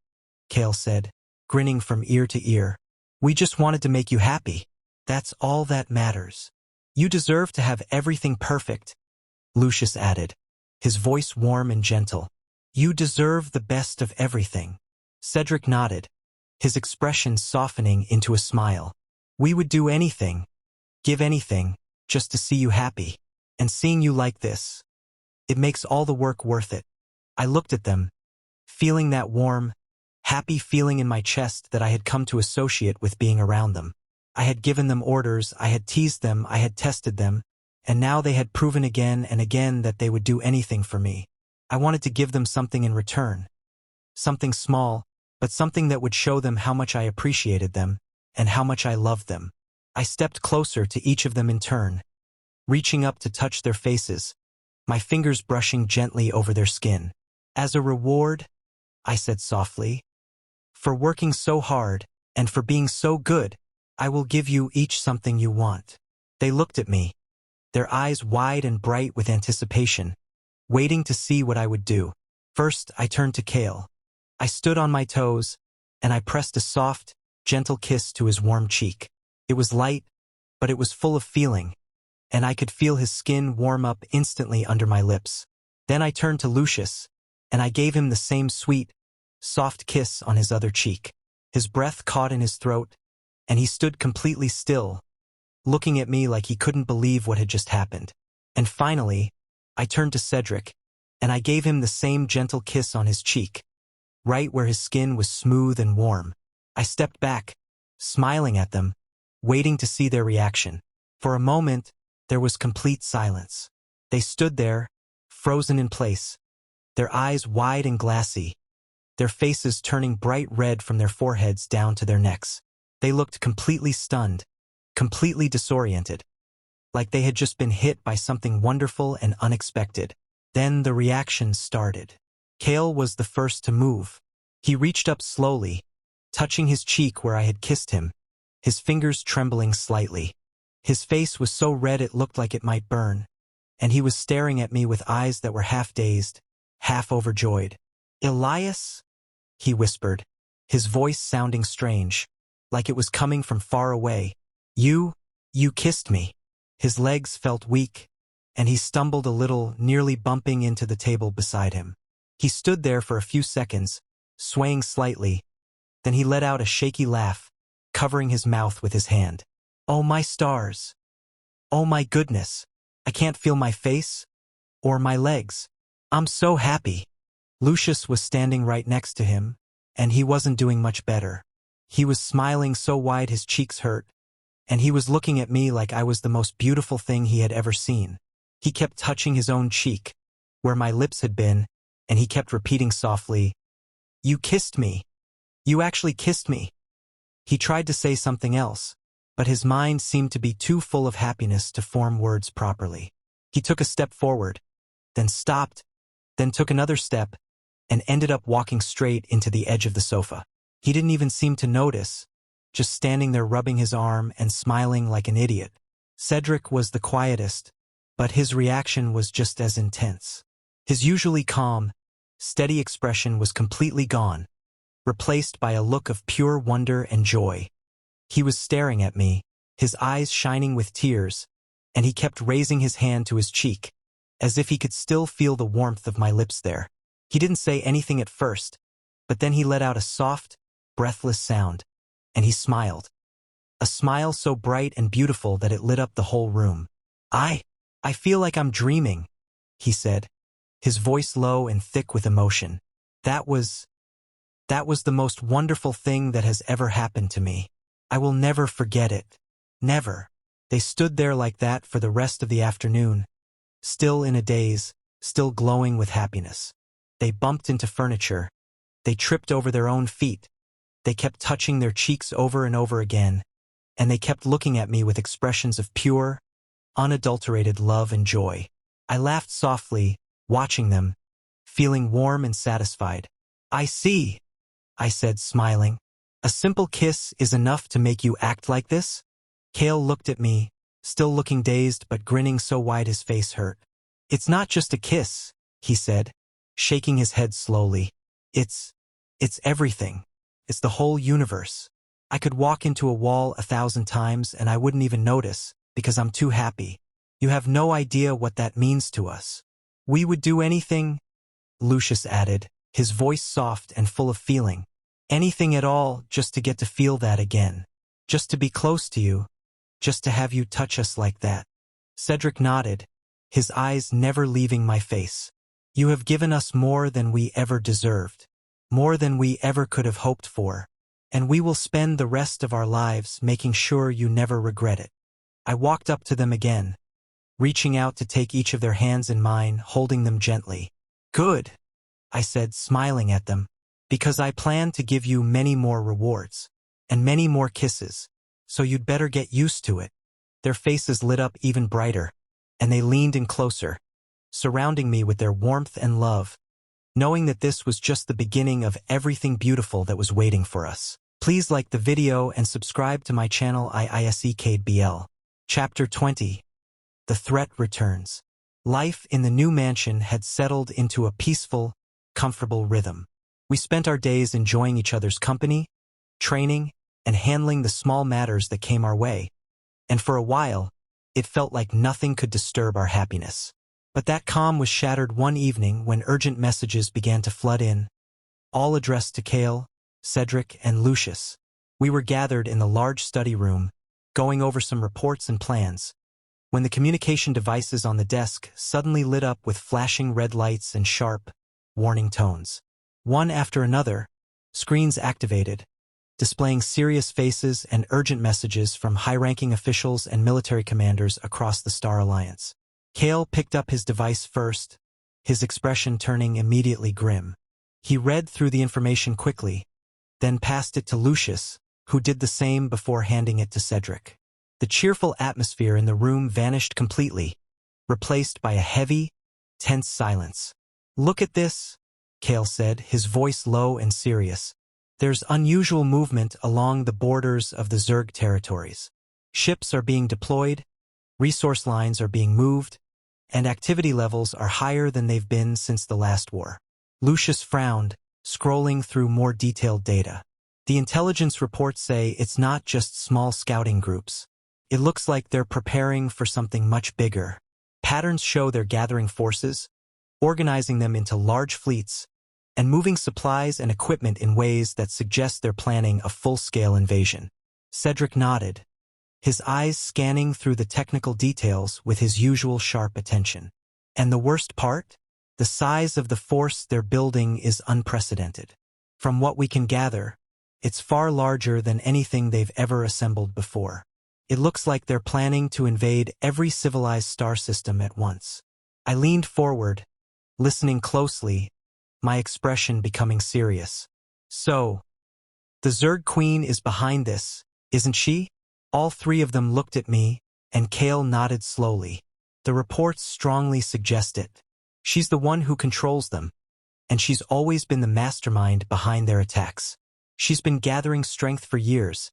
Kael said, grinning from ear to ear. "We just wanted to make you happy. That's all that matters." "You deserve to have everything perfect," Lucius added, his voice warm and gentle. "You deserve the best of everything." Cedric nodded, his expression softening into a smile. "We would do anything, give anything, just to see you happy. And seeing you like this, it makes all the work worth it." I looked at them, feeling that warm, happy feeling in my chest that I had come to associate with being around them. I had given them orders, I had teased them, I had tested them, and now they had proven again and again that they would do anything for me. I wanted to give them something in return. Something small, but something that would show them how much I appreciated them, and how much I loved them. I stepped closer to each of them in turn, reaching up to touch their faces, my fingers brushing gently over their skin. "As a reward," I said softly, "for working so hard, and for being so good, I will give you each something you want." They looked at me, their eyes wide and bright with anticipation, waiting to see what I would do. First, I turned to Kael. I stood on my toes, and I pressed a soft, gentle kiss to his warm cheek. It was light, but it was full of feeling, and I could feel his skin warm up instantly under my lips. Then I turned to Lucius, and I gave him the same sweet, soft kiss on his other cheek. His breath caught in his throat, and he stood completely still, looking at me like he couldn't believe what had just happened. And finally, I turned to Cedric, and I gave him the same gentle kiss on his cheek, right where his skin was smooth and warm. I stepped back, smiling at them, waiting to see their reaction. For a moment, there was complete silence. They stood there, frozen in place, their eyes wide and glassy, their faces turning bright red from their foreheads down to their necks. They looked completely stunned, completely disoriented, like they had just been hit by something wonderful and unexpected. Then the reaction started. Kael was the first to move. He reached up slowly, touching his cheek where I had kissed him, his fingers trembling slightly. His face was so red it looked like it might burn, and he was staring at me with eyes that were half dazed, half overjoyed. "Elias?" he whispered, his voice sounding strange, like it was coming from far away. You kissed me." His legs felt weak, and he stumbled a little, nearly bumping into the table beside him. He stood there for a few seconds, swaying slightly. Then he let out a shaky laugh, covering his mouth with his hand. Oh my stars! Oh my goodness! I can't feel my face or my legs. I'm so happy. Lucius was standing right next to him, and he wasn't doing much better. He was smiling so wide his cheeks hurt, and he was looking at me like I was the most beautiful thing he had ever seen. He kept touching his own cheek, where my lips had been, and he kept repeating softly, "You kissed me. You actually kissed me." He tried to say something else, but his mind seemed to be too full of happiness to form words properly. He took a step forward, then stopped, then took another step, and ended up walking straight into the edge of the sofa. He didn't even seem to notice, just standing there rubbing his arm and smiling like an idiot. Cedric was the quietest, but his reaction was just as intense. His usually calm, steady expression was completely gone, replaced by a look of pure wonder and joy. He was staring at me, his eyes shining with tears, and he kept raising his hand to his cheek, as if he could still feel the warmth of my lips there. He didn't say anything at first, but then he let out a soft, breathless sound, and he smiled. A smile so bright and beautiful that it lit up the whole room. I feel like I'm dreaming," he said, his voice low and thick with emotion. That was the most wonderful thing that has ever happened to me. I will never forget it. Never." They stood there like that for the rest of the afternoon, still in a daze, still glowing with happiness. They bumped into furniture. They tripped over their own feet. They kept touching their cheeks over and over again, and they kept looking at me with expressions of pure, unadulterated love and joy. I laughed softly, watching them, feeling warm and satisfied. "I see," I said, smiling. "A simple kiss is enough to make you act like this?" Kael looked at me, still looking dazed but grinning so wide his face hurt. "It's not just a kiss," he said, shaking his head slowly. It's everything. It's the whole universe. I could walk into a wall 1,000 times and I wouldn't even notice, because I'm too happy. You have no idea what that means to us. We would do anything," Lucius added, his voice soft and full of feeling. "Anything at all just to get to feel that again. Just to be close to you. Just to have you touch us like that." Cedric nodded, his eyes never leaving my face. "You have given us more than we ever deserved. More than we ever could have hoped for. And we will spend the rest of our lives making sure you never regret it." I walked up to them again, reaching out to take each of their hands in mine, holding them gently. "Good," I said, smiling at them, "because I plan to give you many more rewards, and many more kisses, so you'd better get used to it." Their faces lit up even brighter, and they leaned in closer, surrounding me with their warmth and love, knowing that this was just the beginning of everything beautiful that was waiting for us. Please like the video and subscribe to my channel isekai'd. Chapter 20. The Threat Returns. Life in the new mansion had settled into a peaceful, comfortable rhythm. We spent our days enjoying each other's company, training, and handling the small matters that came our way. And for a while, it felt like nothing could disturb our happiness. But that calm was shattered one evening when urgent messages began to flood in, all addressed to Kael, Cedric, and Lucius. We were gathered in the large study room, going over some reports and plans, when the communication devices on the desk suddenly lit up with flashing red lights and sharp, warning tones. One after another, screens activated, displaying serious faces and urgent messages from high-ranking officials and military commanders across the Star Alliance. Kael picked up his device first, his expression turning immediately grim. He read through the information quickly, then passed it to Lucius, who did the same before handing it to Cedric. The cheerful atmosphere in the room vanished completely, replaced by a heavy, tense silence. "Look at this," Kael said, his voice low and serious. "There's unusual movement along the borders of the Zerg territories. Ships are being deployed, resource lines are being moved, and activity levels are higher than they've been since the last war." Lucius frowned, scrolling through more detailed data. "The intelligence reports say it's not just small scouting groups. It looks like they're preparing for something much bigger. Patterns show they're gathering forces, organizing them into large fleets, and moving supplies and equipment in ways that suggest they're planning a full-scale invasion. Cedric nodded, his eyes scanning through the technical details with his usual sharp attention. And the worst part? The size of the force they're building is unprecedented. From what we can gather, it's far larger than anything they've ever assembled before. It looks like they're planning to invade every civilized star system at once. I leaned forward, listening closely, my expression becoming serious. So, the Zerg Queen is behind this, isn't she? All three of them looked at me, and Kael nodded slowly. The reports strongly suggest it. She's the one who controls them, and she's always been the mastermind behind their attacks. She's been gathering strength for years,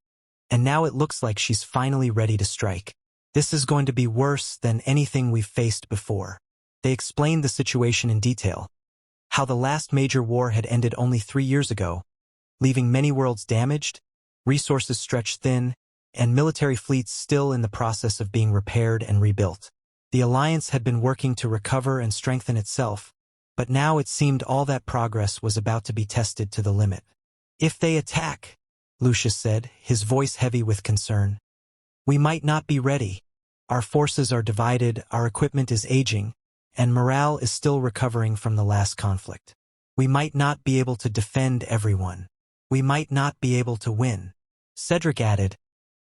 and now it looks like she's finally ready to strike. This is going to be worse than anything we've faced before. They explained the situation in detail, how the last major war had ended only 3 years ago, leaving many worlds damaged, resources stretched thin, and military fleets still in the process of being repaired and rebuilt. The Alliance had been working to recover and strengthen itself, but now it seemed all that progress was about to be tested to the limit. If they attack, Lucius said, his voice heavy with concern, we might not be ready. Our forces are divided, our equipment is aging, and morale is still recovering from the last conflict. We might not be able to defend everyone. We might not be able to win. Cedric added,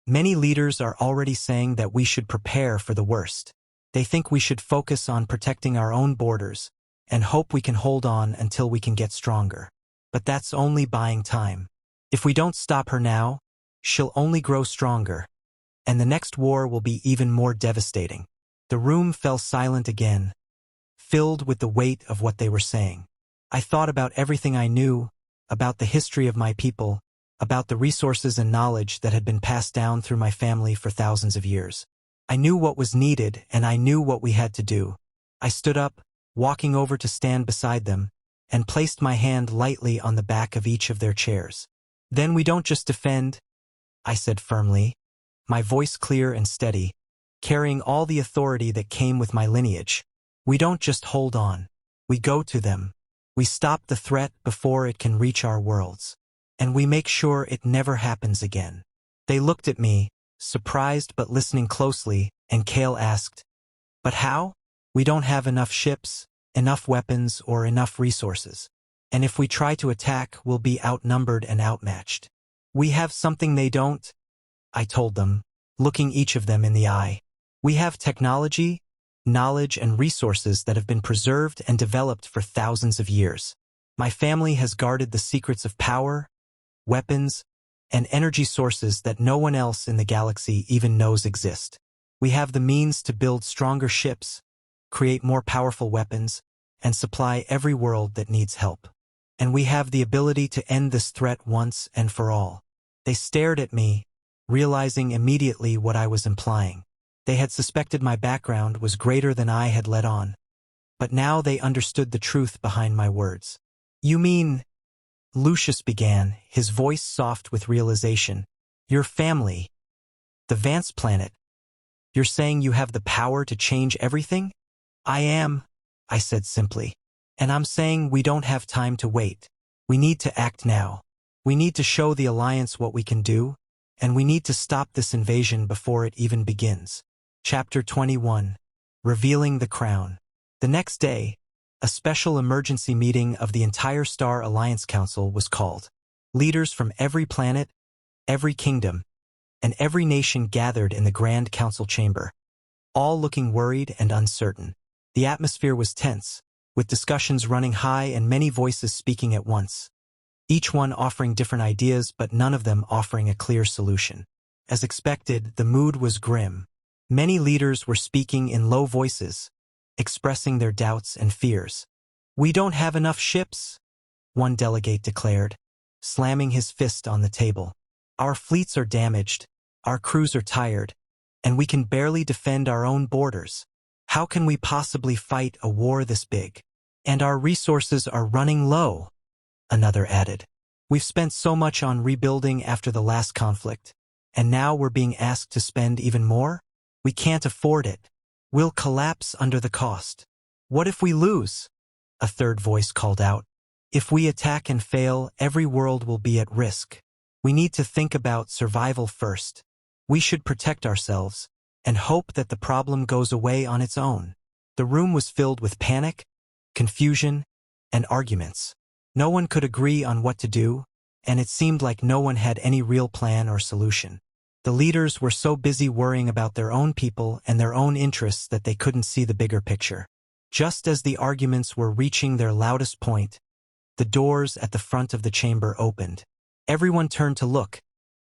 many leaders are already saying that we should prepare for the worst. They think we should focus on protecting our own borders and hope we can hold on until we can get stronger. But that's only buying time. If we don't stop her now, she'll only grow stronger, and the next war will be even more devastating. The room fell silent again, filled with the weight of what they were saying. I thought about everything I knew, about the history of my people, about the resources and knowledge that had been passed down through my family for thousands of years. I knew what was needed, and I knew what we had to do. I stood up, walking over to stand beside them, and placed my hand lightly on the back of each of their chairs. Then we don't just defend, I said firmly, my voice clear and steady, carrying all the authority that came with my lineage. We don't just hold on. We go to them. We stop the threat before it can reach our worlds. And we make sure it never happens again. They looked at me, surprised but listening closely, and Kael asked, but how? We don't have enough ships, enough weapons, or enough resources. And if we try to attack, we'll be outnumbered and outmatched. We have something they don't, I told them, looking each of them in the eye. We have technology, knowledge, and resources that have been preserved and developed for thousands of years. My family has guarded the secrets of power, weapons, and energy sources that no one else in the galaxy even knows exist. We have the means to build stronger ships, create more powerful weapons, and supply every world that needs help. And we have the ability to end this threat once and for all. They stared at me, realizing immediately what I was implying. They had suspected my background was greater than I had let on. But now they understood the truth behind my words. You mean, Lucius began, his voice soft with realization, your family, the Vance planet. You're saying you have the power to change everything? I am, I said simply. And I'm saying we don't have time to wait. We need to act now. We need to show the Alliance what we can do, and we need to stop this invasion before it even begins. Chapter 21. Revealing the Crown. The next day, a special emergency meeting of the entire Star Alliance Council was called. Leaders from every planet, every kingdom, and every nation gathered in the Grand Council chamber, all looking worried and uncertain. The atmosphere was tense, with discussions running high and many voices speaking at once, each one offering different ideas but none of them offering a clear solution. As expected, the mood was grim. Many leaders were speaking in low voices, expressing their doubts and fears. We don't have enough ships, one delegate declared, slamming his fist on the table. Our fleets are damaged, our crews are tired, and we can barely defend our own borders. How can we possibly fight a war this big? And our resources are running low, another added. We've spent so much on rebuilding after the last conflict, and now we're being asked to spend even more? We can't afford it. We'll collapse under the cost. What if we lose? A third voice called out. If we attack and fail, every world will be at risk. We need to think about survival first. We should protect ourselves and hope that the problem goes away on its own. The room was filled with panic, confusion, and arguments. No one could agree on what to do, and it seemed like no one had any real plan or solution. The leaders were so busy worrying about their own people and their own interests that they couldn't see the bigger picture. Just as the arguments were reaching their loudest point, the doors at the front of the chamber opened. Everyone turned to look,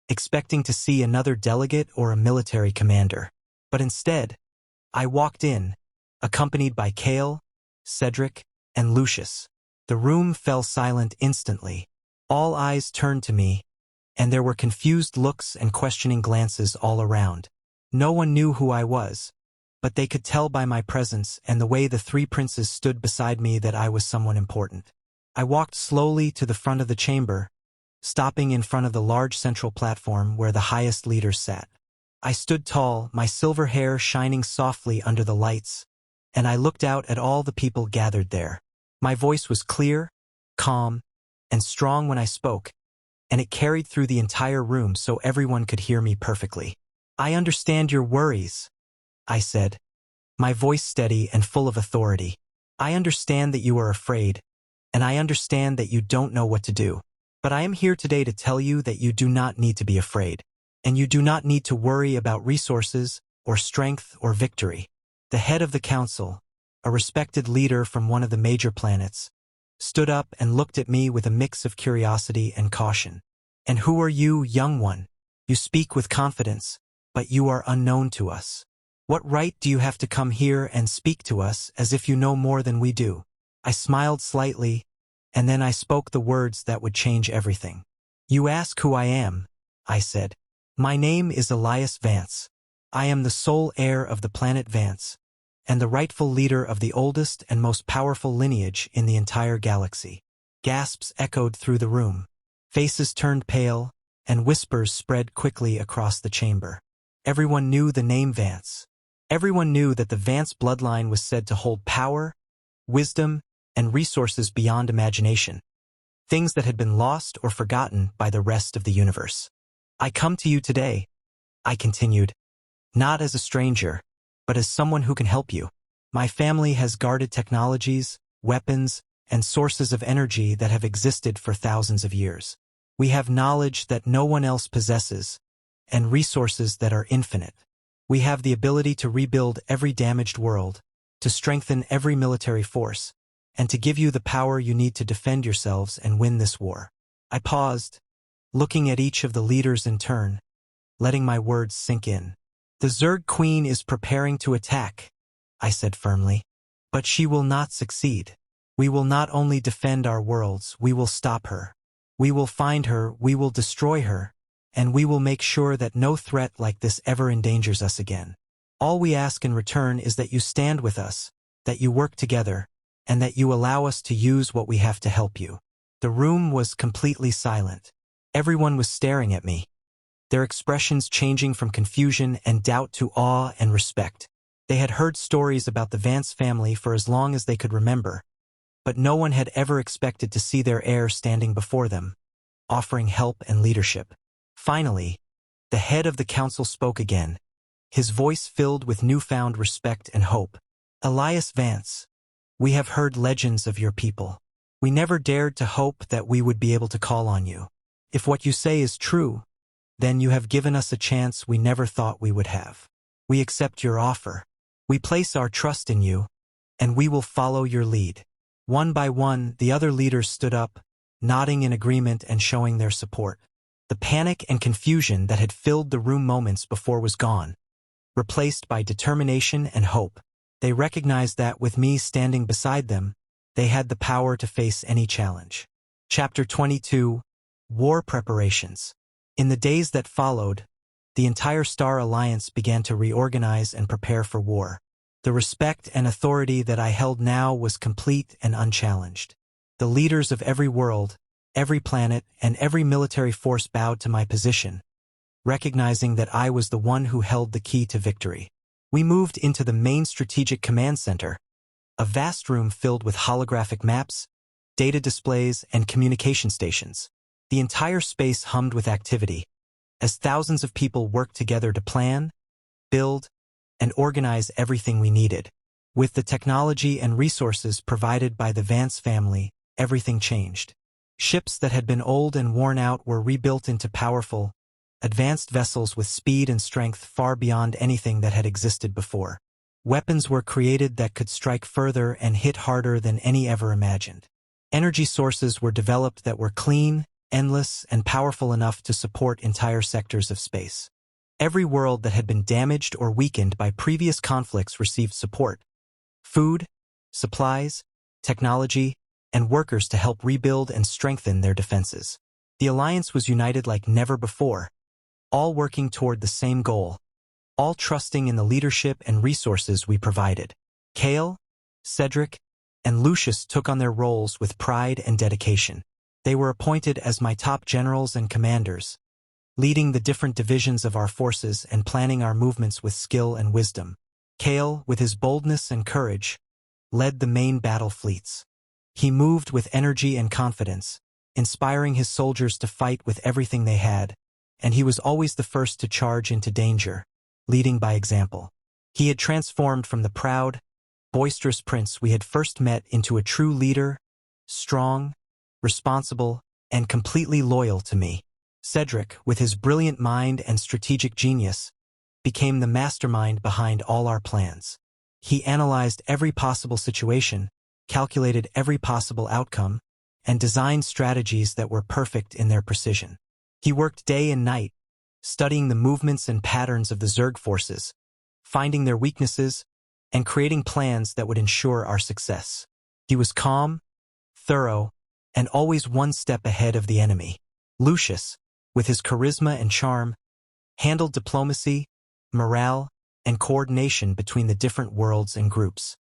expecting to see another delegate or a military commander. But instead, I walked in, accompanied by Kael, Cedric, and Lucius. The room fell silent instantly. All eyes turned to me, and there were confused looks and questioning glances all around. No one knew who I was, but they could tell by my presence and the way the three princes stood beside me that I was someone important. I walked slowly to the front of the chamber, stopping in front of the large central platform where the highest leaders sat. I stood tall, my silver hair shining softly under the lights, and I looked out at all the people gathered there. My voice was clear, calm, and strong when I spoke, and it carried through the entire room so everyone could hear me perfectly. "I understand your worries," I said, my voice steady and full of authority. "I understand that you are afraid, and I understand that you don't know what to do. But I am here today to tell you that you do not need to be afraid, and you do not need to worry about resources or strength or victory." The head of the council, a respected leader from one of the major planets, stood up and looked at me with a mix of curiosity and caution. "And who are you, young one? You speak with confidence, but you are unknown to us. What right do you have to come here and speak to us as if you know more than we do?" I smiled slightly, and then I spoke the words that would change everything. "You ask who I am," I said. "My name is Elias Vance. I am the sole heir of the planet Vance, and the rightful leader of the oldest and most powerful lineage in the entire galaxy." Gasps echoed through the room. Faces turned pale, and whispers spread quickly across the chamber. Everyone knew the name Vance. Everyone knew that the Vance bloodline was said to hold power, wisdom, and resources beyond imagination, things that had been lost or forgotten by the rest of the universe. "I come to you today," I continued, "not as a stranger, but as someone who can help you. My family has guarded technologies, weapons, and sources of energy that have existed for thousands of years. We have knowledge that no one else possesses, and resources that are infinite. We have the ability to rebuild every damaged world, to strengthen every military force, and to give you the power you need to defend yourselves and win this war." I paused, looking at each of the leaders in turn, letting my words sink in. "The Zerg Queen is preparing to attack," I said firmly. "But she will not succeed. We will not only defend our worlds, we will stop her. We will find her, we will destroy her, and we will make sure that no threat like this ever endangers us again. All we ask in return is that you stand with us, that you work together, and that you allow us to use what we have to help you." The room was completely silent. Everyone was staring at me, their expressions changing from confusion and doubt to awe and respect. They had heard stories about the Vance family for as long as they could remember, but no one had ever expected to see their heir standing before them, offering help and leadership. Finally, the head of the council spoke again, his voice filled with newfound respect and hope. "Elias Vance, we have heard legends of your people. We never dared to hope that we would be able to call on you. If what you say is true, then you have given us a chance we never thought we would have. We accept your offer. We place our trust in you, and we will follow your lead." One by one, the other leaders stood up, nodding in agreement and showing their support. The panic and confusion that had filled the room moments before was gone, replaced by determination and hope. They recognized that with me standing beside them, they had the power to face any challenge. Chapter 22: War Preparations. In the days that followed, the entire Star Alliance began to reorganize and prepare for war. The respect and authority that I held now was complete and unchallenged. The leaders of every world, every planet, and every military force bowed to my position, recognizing that I was the one who held the key to victory. We moved into the main strategic command center, a vast room filled with holographic maps, data displays, and communication stations. The entire space hummed with activity, as thousands of people worked together to plan, build, and organize everything we needed. With the technology and resources provided by the Vance family, everything changed. Ships that had been old and worn out were rebuilt into powerful, advanced vessels with speed and strength far beyond anything that had existed before. Weapons were created that could strike further and hit harder than any ever imagined. Energy sources were developed that were clean, endless, and powerful enough to support entire sectors of space. Every world that had been damaged or weakened by previous conflicts received support. Food, supplies, technology, and workers to help rebuild and strengthen their defenses. The alliance was united like never before, all working toward the same goal, all trusting in the leadership and resources we provided. Kael, Cedric, and Lucius took on their roles with pride and dedication. They were appointed as my top generals and commanders, leading the different divisions of our forces and planning our movements with skill and wisdom. Kael, with his boldness and courage, led the main battle fleets. He moved with energy and confidence, inspiring his soldiers to fight with everything they had, and he was always the first to charge into danger, leading by example. He had transformed from the proud, boisterous prince we had first met into a true leader, strong, responsible, and completely loyal to me. Cedric, with his brilliant mind and strategic genius, became the mastermind behind all our plans. He analyzed every possible situation, calculated every possible outcome, and designed strategies that were perfect in their precision. He worked day and night, studying the movements and patterns of the Zerg forces, finding their weaknesses, and creating plans that would ensure our success. He was calm, thorough, and always one step ahead of the enemy. Lucius, with his charisma and charm, handled diplomacy, morale, and coordination between the different worlds and groups.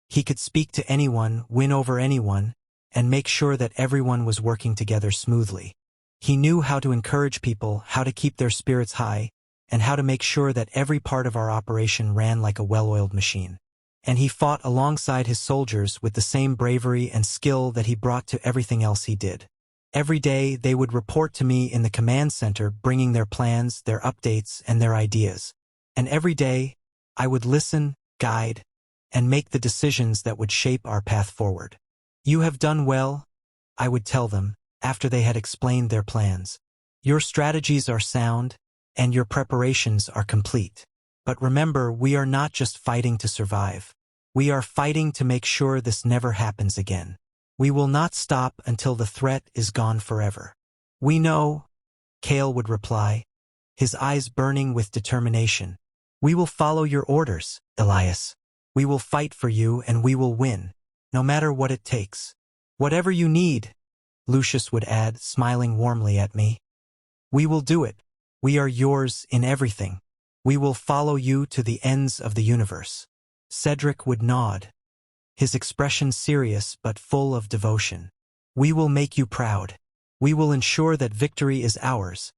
He could speak to anyone, win over anyone, and make sure that everyone was working together smoothly. He knew how to encourage people, how to keep their spirits high, and how to make sure that every part of our operation ran like a well-oiled machine. And he fought alongside his soldiers with the same bravery and skill that he brought to everything else he did. Every day, they would report to me in the command center, bringing their plans, their updates, and their ideas. And every day, I would listen, guide, and make the decisions that would shape our path forward. "You have done well," I would tell them, after they had explained their plans. "Your strategies are sound, and your preparations are complete. But remember, we are not just fighting to survive. We are fighting to make sure this never happens again. We will not stop until the threat is gone forever." "We know," Kael would reply, his eyes burning with determination. "We will follow your orders, Elias. We will fight for you and we will win, no matter what it takes. Whatever you need," Lucius would add, smiling warmly at me. "We will do it. We are yours in everything. We will follow you to the ends of the universe." Cedric would nod, his expression serious but full of devotion. "We will make you proud. We will ensure that victory is ours,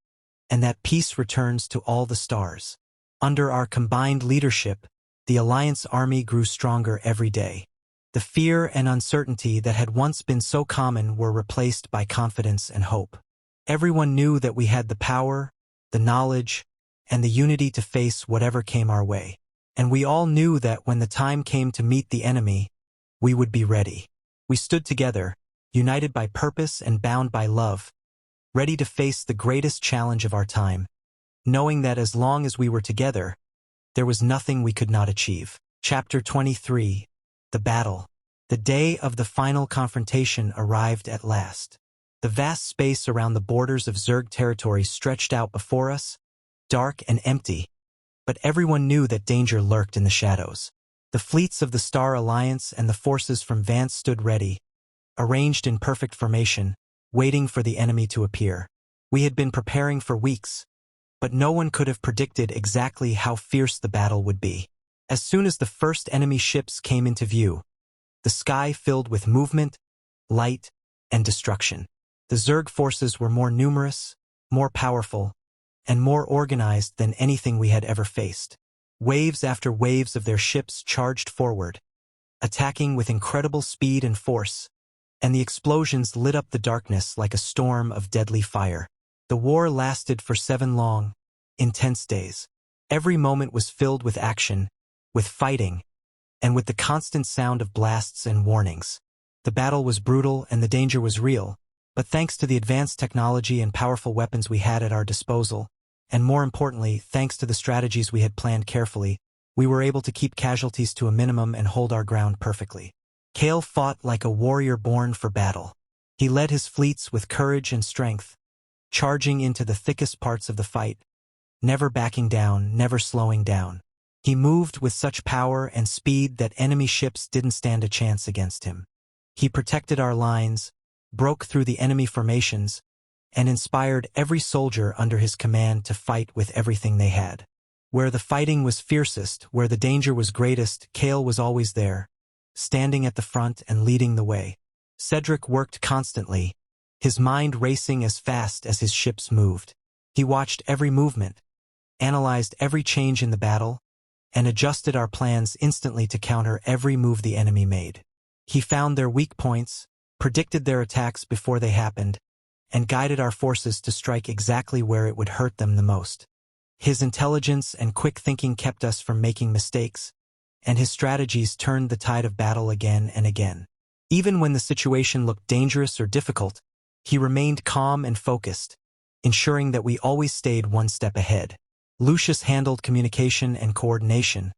and that peace returns to all the stars." Under our combined leadership, the Alliance army grew stronger every day. The fear and uncertainty that had once been so common were replaced by confidence and hope. Everyone knew that we had the power, the knowledge, and the unity to face whatever came our way. And we all knew that when the time came to meet the enemy, we would be ready. We stood together, united by purpose and bound by love, ready to face the greatest challenge of our time, knowing that as long as we were together, there was nothing we could not achieve. Chapter 23. The Battle. The day of the final confrontation arrived at last. The vast space around the borders of Zerg territory stretched out before us, dark and empty, but everyone knew that danger lurked in the shadows. The fleets of the Star Alliance and the forces from Vance stood ready, arranged in perfect formation, waiting for the enemy to appear. We had been preparing for weeks, but no one could have predicted exactly how fierce the battle would be. As soon as the first enemy ships came into view, the sky filled with movement, light, and destruction. The Zerg forces were more numerous, more powerful, and more organized than anything we had ever faced. Waves after waves of their ships charged forward, attacking with incredible speed and force, and the explosions lit up the darkness like a storm of deadly fire. The war lasted for 7 long, intense days. Every moment was filled with action, with fighting, and with the constant sound of blasts and warnings. The battle was brutal and the danger was real, but thanks to the advanced technology and powerful weapons we had at our disposal, and more importantly, thanks to the strategies we had planned carefully, we were able to keep casualties to a minimum and hold our ground perfectly. Kael fought like a warrior born for battle. He led his fleets with courage and strength, charging into the thickest parts of the fight, never backing down, never slowing down. He moved with such power and speed that enemy ships didn't stand a chance against him. He protected our lines, broke through the enemy formations, and inspired every soldier under his command to fight with everything they had. Where the fighting was fiercest, where the danger was greatest, Kael was always there, standing at the front and leading the way. Cedric worked constantly, his mind racing as fast as his ships moved. He watched every movement, analyzed every change in the battle, and adjusted our plans instantly to counter every move the enemy made. He found their weak points, predicted their attacks before they happened, and guided our forces to strike exactly where it would hurt them the most. His intelligence and quick thinking kept us from making mistakes, and his strategies turned the tide of battle again and again. Even when the situation looked dangerous or difficult, he remained calm and focused, ensuring that we always stayed one step ahead. Lucius handled communication and coordination,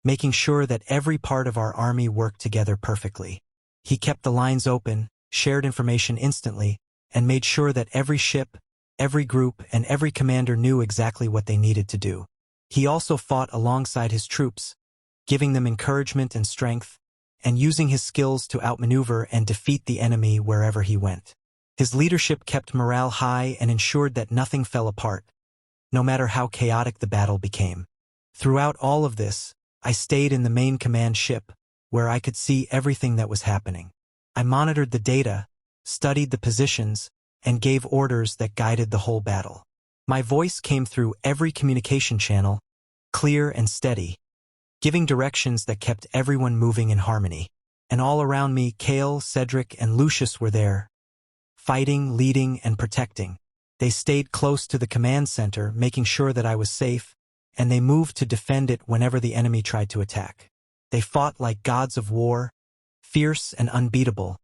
making sure that every part of our army worked together perfectly. He kept the lines open, shared information instantly, and made sure that every ship, every group, and every commander knew exactly what they needed to do. He also fought alongside his troops, giving them encouragement and strength, and using his skills to outmaneuver and defeat the enemy wherever he went. His leadership kept morale high and ensured that nothing fell apart, no matter how chaotic the battle became. Throughout all of this, I stayed in the main command ship, where I could see everything that was happening. I monitored the data, studied the positions, and gave orders that guided the whole battle. My voice came through every communication channel, clear and steady, giving directions that kept everyone moving in harmony. And all around me, Kael, Cedric, and Lucius were there, fighting, leading, and protecting. They stayed close to the command center, making sure that I was safe, and they moved to defend it whenever the enemy tried to attack. They fought like gods of war, fierce and unbeatable,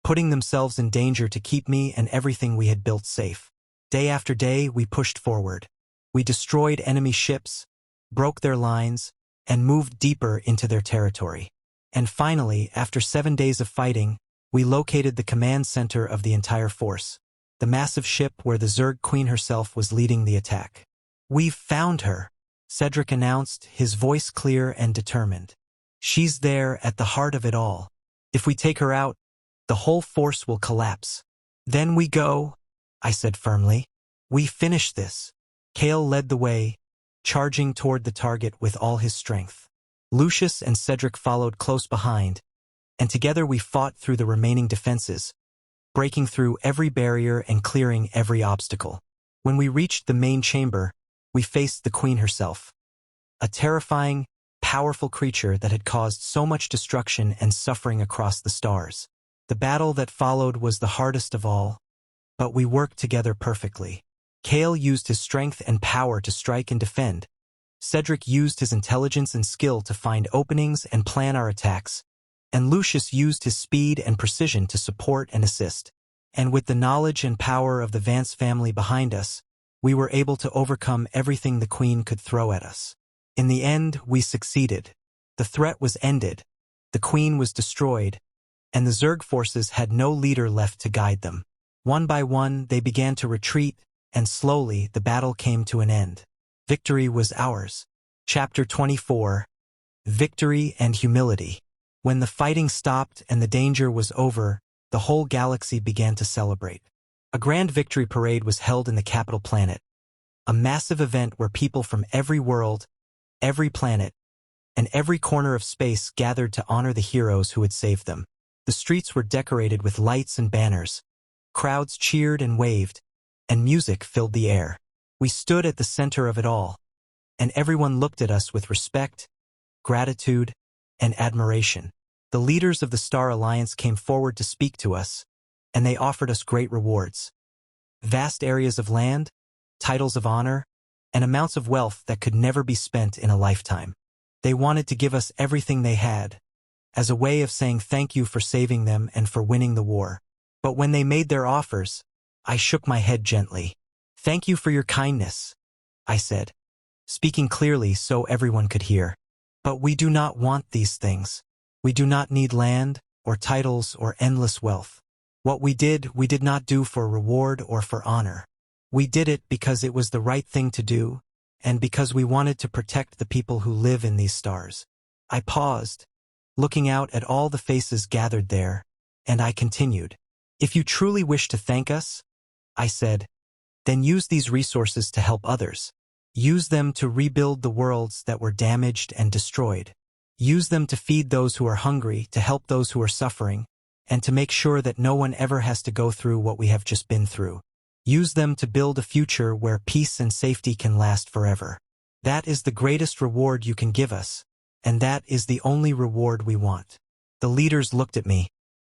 putting themselves in danger to keep me and everything we had built safe. Day after day, we pushed forward. We destroyed enemy ships, broke their lines, and moved deeper into their territory. And finally, after 7 days of fighting, we located the command center of the entire force, the massive ship where the Zerg Queen herself was leading the attack. "We've found her," Cedric announced, his voice clear and determined. "She's there at the heart of it all. If we take her out, the whole force will collapse." "Then we go," I said firmly. "We finish this." Kael led the way, charging toward the target with all his strength. Lucius and Cedric followed close behind, and together we fought through the remaining defenses, breaking through every barrier and clearing every obstacle. When we reached the main chamber, we faced the Queen herself, a terrifying, powerful creature that had caused so much destruction and suffering across the stars. The battle that followed was the hardest of all, but we worked together perfectly. Kael used his strength and power to strike and defend. Cedric used his intelligence and skill to find openings and plan our attacks, and Lucius used his speed and precision to support and assist. And with the knowledge and power of the Vance family behind us, we were able to overcome everything the Queen could throw at us. In the end, we succeeded. The threat was ended, the Queen was destroyed, and the Zerg forces had no leader left to guide them. One by one, they began to retreat, and slowly the battle came to an end. Victory was ours. Chapter 24. Victory and Humility. When the fighting stopped and the danger was over, the whole galaxy began to celebrate. A grand victory parade was held in the capital planet, a massive event where people from every world, every planet, and every corner of space gathered to honor the heroes who had saved them. The streets were decorated with lights and banners. Crowds cheered and waved, and music filled the air. We stood at the center of it all, and everyone looked at us with respect, gratitude, and admiration. The leaders of the Star Alliance came forward to speak to us, and they offered us great rewards. Vast areas of land, titles of honor, and amounts of wealth that could never be spent in a lifetime. They wanted to give us everything they had, as a way of saying thank you for saving them and for winning the war. But when they made their offers, I shook my head gently. "Thank you for your kindness," I said, speaking clearly so everyone could hear. "But we do not want these things. We do not need land, or titles, or endless wealth. What we did not do for reward or for honor. We did it because it was the right thing to do, and because we wanted to protect the people who live in these stars." I paused, looking out at all the faces gathered there, and I continued. "If you truly wish to thank us," I said, "then use these resources to help others. Use them to rebuild the worlds that were damaged and destroyed. Use them to feed those who are hungry, to help those who are suffering, and to make sure that no one ever has to go through what we have just been through. Use them to build a future where peace and safety can last forever. That is the greatest reward you can give us, and that is the only reward we want." The leaders looked at me,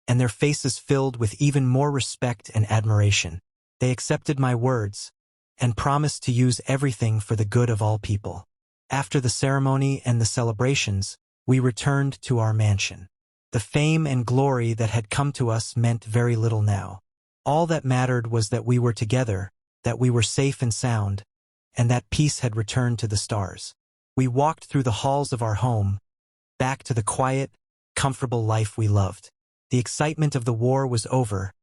and their faces filled with even more respect and admiration. They accepted my words, and promised to use everything for the good of all people. After the ceremony and the celebrations, we returned to our mansion. The fame and glory that had come to us meant very little now. All that mattered was that we were together, that we were safe and sound, and that peace had returned to the stars. We walked through the halls of our home, back to the quiet, comfortable life we loved. The excitement of the war was over,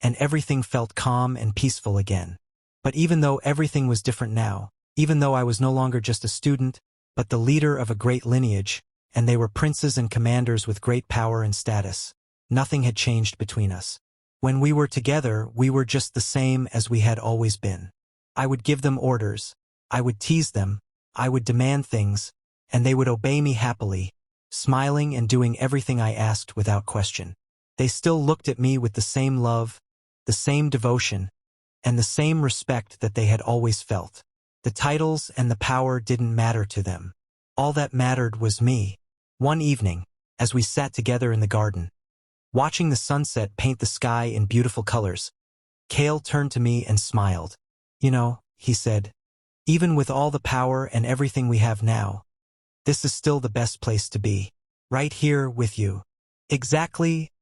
and everything felt calm and peaceful again. But even though everything was different now, even though I was no longer just a student, but the leader of a great lineage, and they were princes and commanders with great power and status, nothing had changed between us. When we were together, we were just the same as we had always been. I would give them orders, I would tease them, I would demand things, and they would obey me happily, smiling and doing everything I asked without question. They still looked at me with the same love, the same devotion, and the same respect that they had always felt. The titles and the power didn't matter to them. All that mattered was me. One evening, as we sat together in the garden, watching the sunset paint the sky in beautiful colors, Kael turned to me and smiled. "You know," he said, "even with all the power and everything we have now, this is still the best place to be. Right here with you." "Exactly,"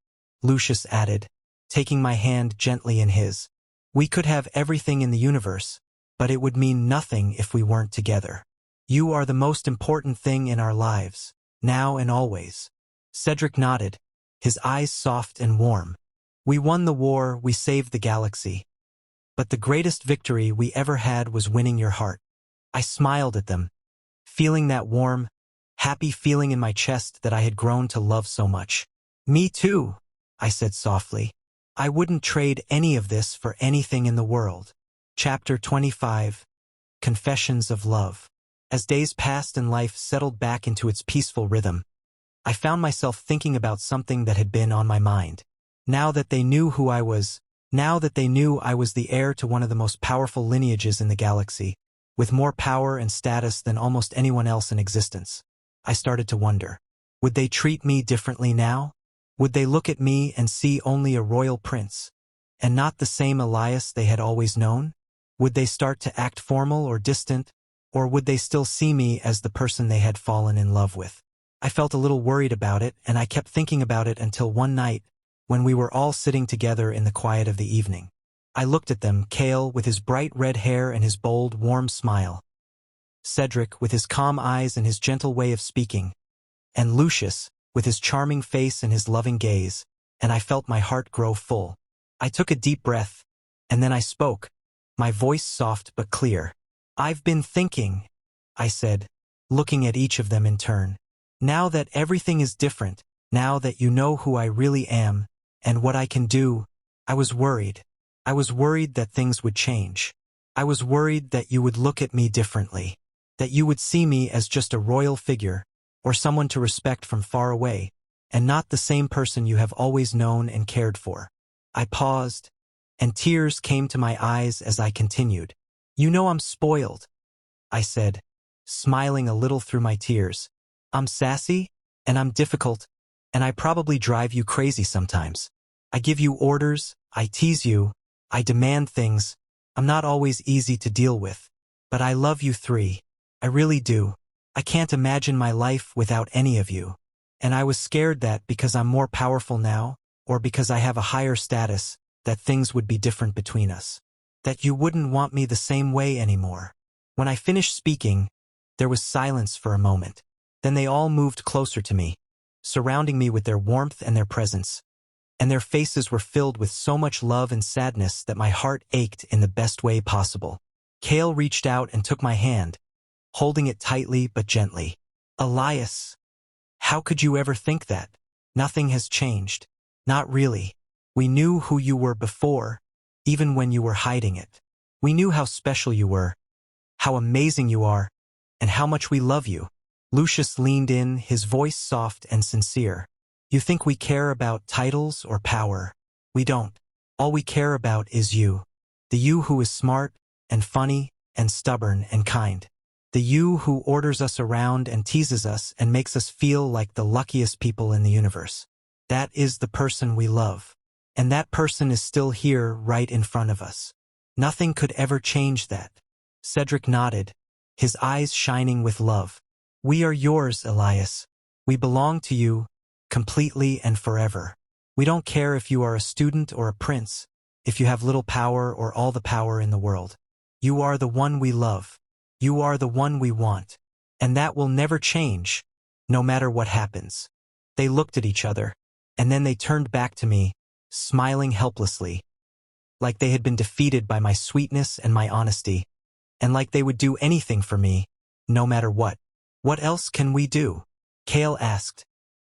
Lucius added, taking my hand gently in his. "We could have everything in the universe, but it would mean nothing if we weren't together. You are the most important thing in our lives, now and always." Cedric nodded, his eyes soft and warm. "We won the war, we saved the galaxy. But the greatest victory we ever had was winning your heart." I smiled at them, feeling that warm, happy feeling in my chest that I had grown to love so much. "Me too," I said softly. "I wouldn't trade any of this for anything in the world." Chapter 25. Confessions of Love. As days passed and life settled back into its peaceful rhythm, I found myself thinking about something that had been on my mind. Now that they knew who I was, now that they knew I was the heir to one of the most powerful lineages in the galaxy, with more power and status than almost anyone else in existence, I started to wonder, would they treat me differently now? Would they look at me and see only a royal prince, and not the same Elias they had always known? Would they start to act formal or distant, or would they still see me as the person they had fallen in love with? I felt a little worried about it, and I kept thinking about it until one night, when we were all sitting together in the quiet of the evening. I looked at them, Kael with his bright red hair and his bold, warm smile, Cedric with his calm eyes and his gentle way of speaking, and Lucius with his charming face and his loving gaze, and I felt my heart grow full. I took a deep breath, and then I spoke, my voice soft but clear. "I've been thinking," I said, looking at each of them in turn. "Now that everything is different, now that you know who I really am, and what I can do, I was worried. I was worried that things would change. I was worried that you would look at me differently, that you would see me as just a royal figure, or someone to respect from far away, and not the same person you have always known and cared for." I paused, and tears came to my eyes as I continued. "You know I'm spoiled," I said, smiling a little through my tears. "I'm sassy, and I'm difficult, And I probably drive you crazy sometimes. I give you orders, I tease you, I demand things. I'm not always easy to deal with. But I love you three. I really do. I can't imagine my life without any of you. And I was scared that because I'm more powerful now, or because I have a higher status, that things would be different between us. That you wouldn't want me the same way anymore. When I finished speaking, there was silence for a moment. Then they all moved closer to me, surrounding me with their warmth and their presence. And their faces were filled with so much love and sadness that my heart ached in the best way possible. Kael reached out and took my hand, holding it tightly but gently. Elias, how could you ever think that? Nothing has changed. Not really. We knew who you were before, even when you were hiding it. We knew how special you were, how amazing you are, and how much we love you. Lucius leaned in, his voice soft and sincere. You think we care about titles or power? We don't. All we care about is you. The you who is smart and funny and stubborn and kind. The you who orders us around and teases us and makes us feel like the luckiest people in the universe. That is the person we love. And that person is still here right in front of us. Nothing could ever change that. Cedric nodded, his eyes shining with love. We are yours, Elias. We belong to you, completely and forever. We don't care if you are a student or a prince, if you have little power or all the power in the world. You are the one we love. You are the one we want. And that will never change, no matter what happens. They looked at each other, and then they turned back to me, smiling helplessly, like they had been defeated by my sweetness and my honesty, and like they would do anything for me, no matter what. What else can we do? Kael asked,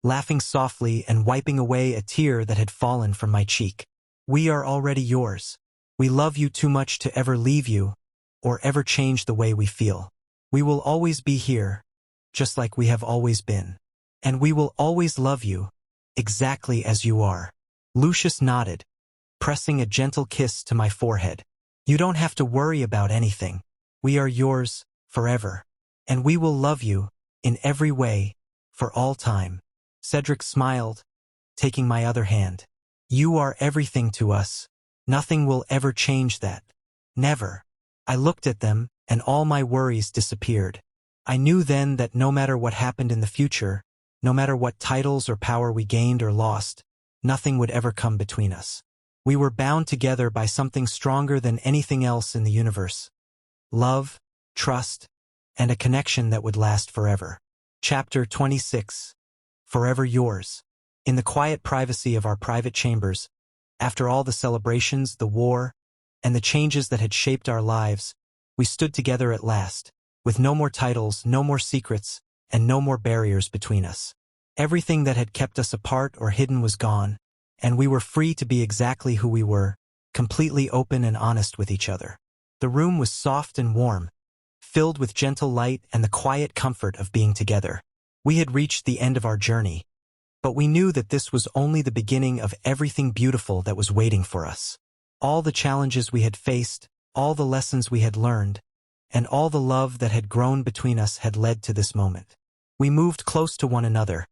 laughing softly and wiping away a tear that had fallen from my cheek. We are already yours. We love you too much to ever leave you, or ever change the way we feel. We will always be here, just like we have always been. And we will always love you, exactly as you are. Lucius nodded, pressing a gentle kiss to my forehead. You don't have to worry about anything. We are yours, forever. And we will love you, in every way, for all time. Cedric smiled, taking my other hand. You are everything to us. Nothing will ever change that. Never. I looked at them, and all my worries disappeared. I knew then that no matter what happened in the future, no matter what titles or power we gained or lost, nothing would ever come between us. We were bound together by something stronger than anything else in the universe. Love, trust, and a connection that would last forever. Chapter 26. Forever Yours. In the quiet privacy of our private chambers, after all the celebrations, the war, and the changes that had shaped our lives, we stood together at last, with no more titles, no more secrets, and no more barriers between us. Everything that had kept us apart or hidden was gone, and we were free to be exactly who we were, completely open and honest with each other. The room was soft and warm, filled with gentle light and the quiet comfort of being together. We had reached the end of our journey, but we knew that this was only the beginning of everything beautiful that was waiting for us. All the challenges we had faced, all the lessons we had learned, and all the love that had grown between us had led to this moment. We moved close to one another,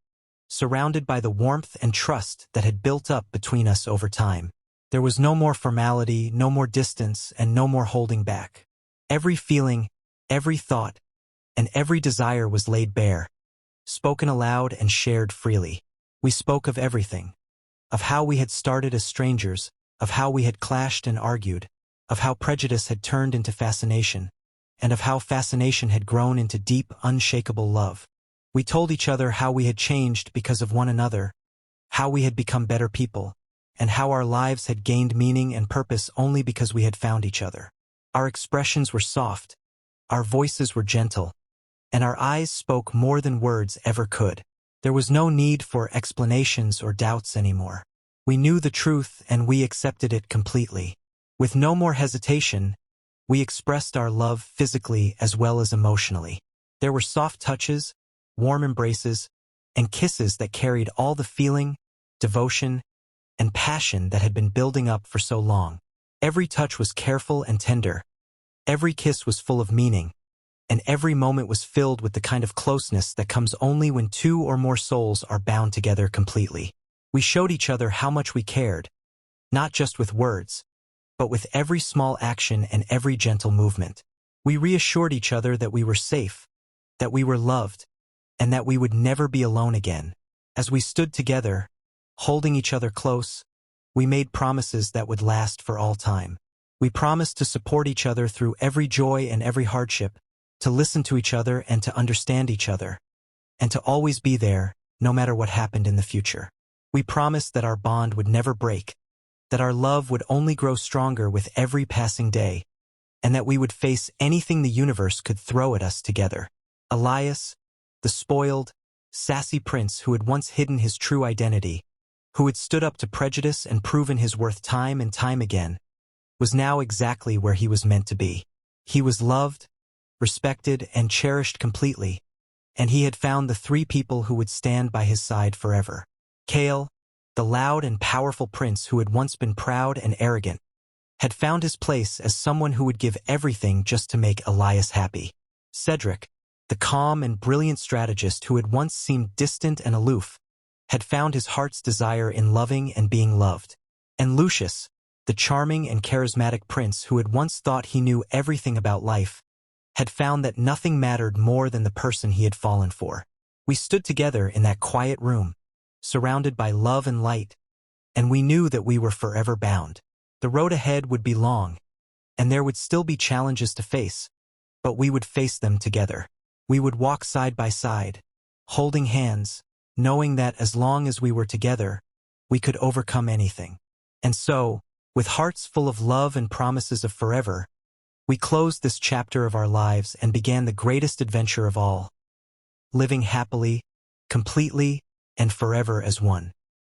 surrounded by the warmth and trust that had built up between us over time. There was no more formality, no more distance, and no more holding back. Every feeling, every thought, and every desire was laid bare, spoken aloud and shared freely. We spoke of everything, of how we had started as strangers, of how we had clashed and argued, of how prejudice had turned into fascination, and of how fascination had grown into deep, unshakable love. We told each other how we had changed because of one another, how we had become better people, and how our lives had gained meaning and purpose only because we had found each other. Our expressions were soft, our voices were gentle, and our eyes spoke more than words ever could. There was no need for explanations or doubts anymore. We knew the truth and we accepted it completely. With no more hesitation, we expressed our love physically as well as emotionally. There were soft touches, warm embraces, and kisses that carried all the feeling, devotion, and passion that had been building up for so long. Every touch was careful and tender. Every kiss was full of meaning, and every moment was filled with the kind of closeness that comes only when two or more souls are bound together completely. We showed each other how much we cared, not just with words, but with every small action and every gentle movement. We reassured each other that we were safe, that we were loved, and that we would never be alone again. As we stood together, holding each other close, we made promises that would last for all time. We promised to support each other through every joy and every hardship, to listen to each other and to understand each other, and to always be there, no matter what happened in the future. We promised that our bond would never break, that our love would only grow stronger with every passing day, and that we would face anything the universe could throw at us together. Elias, the spoiled, sassy prince who had once hidden his true identity, who had stood up to prejudice and proven his worth time and time again, was now exactly where he was meant to be. He was loved, respected, and cherished completely, and he had found the three people who would stand by his side forever. Kael, the loud and powerful prince who had once been proud and arrogant, had found his place as someone who would give everything just to make Elias happy. Cedric, the calm and brilliant strategist who had once seemed distant and aloof, had found his heart's desire in loving and being loved. And Lucius, the charming and charismatic prince who had once thought he knew everything about life, had found that nothing mattered more than the person he had fallen for. We stood together in that quiet room, surrounded by love and light, and we knew that we were forever bound. The road ahead would be long, and there would still be challenges to face, but we would face them together. We would walk side by side, holding hands, knowing that as long as we were together, we could overcome anything. And so, with hearts full of love and promises of forever, we closed this chapter of our lives and began the greatest adventure of all, living happily, completely, and forever as one.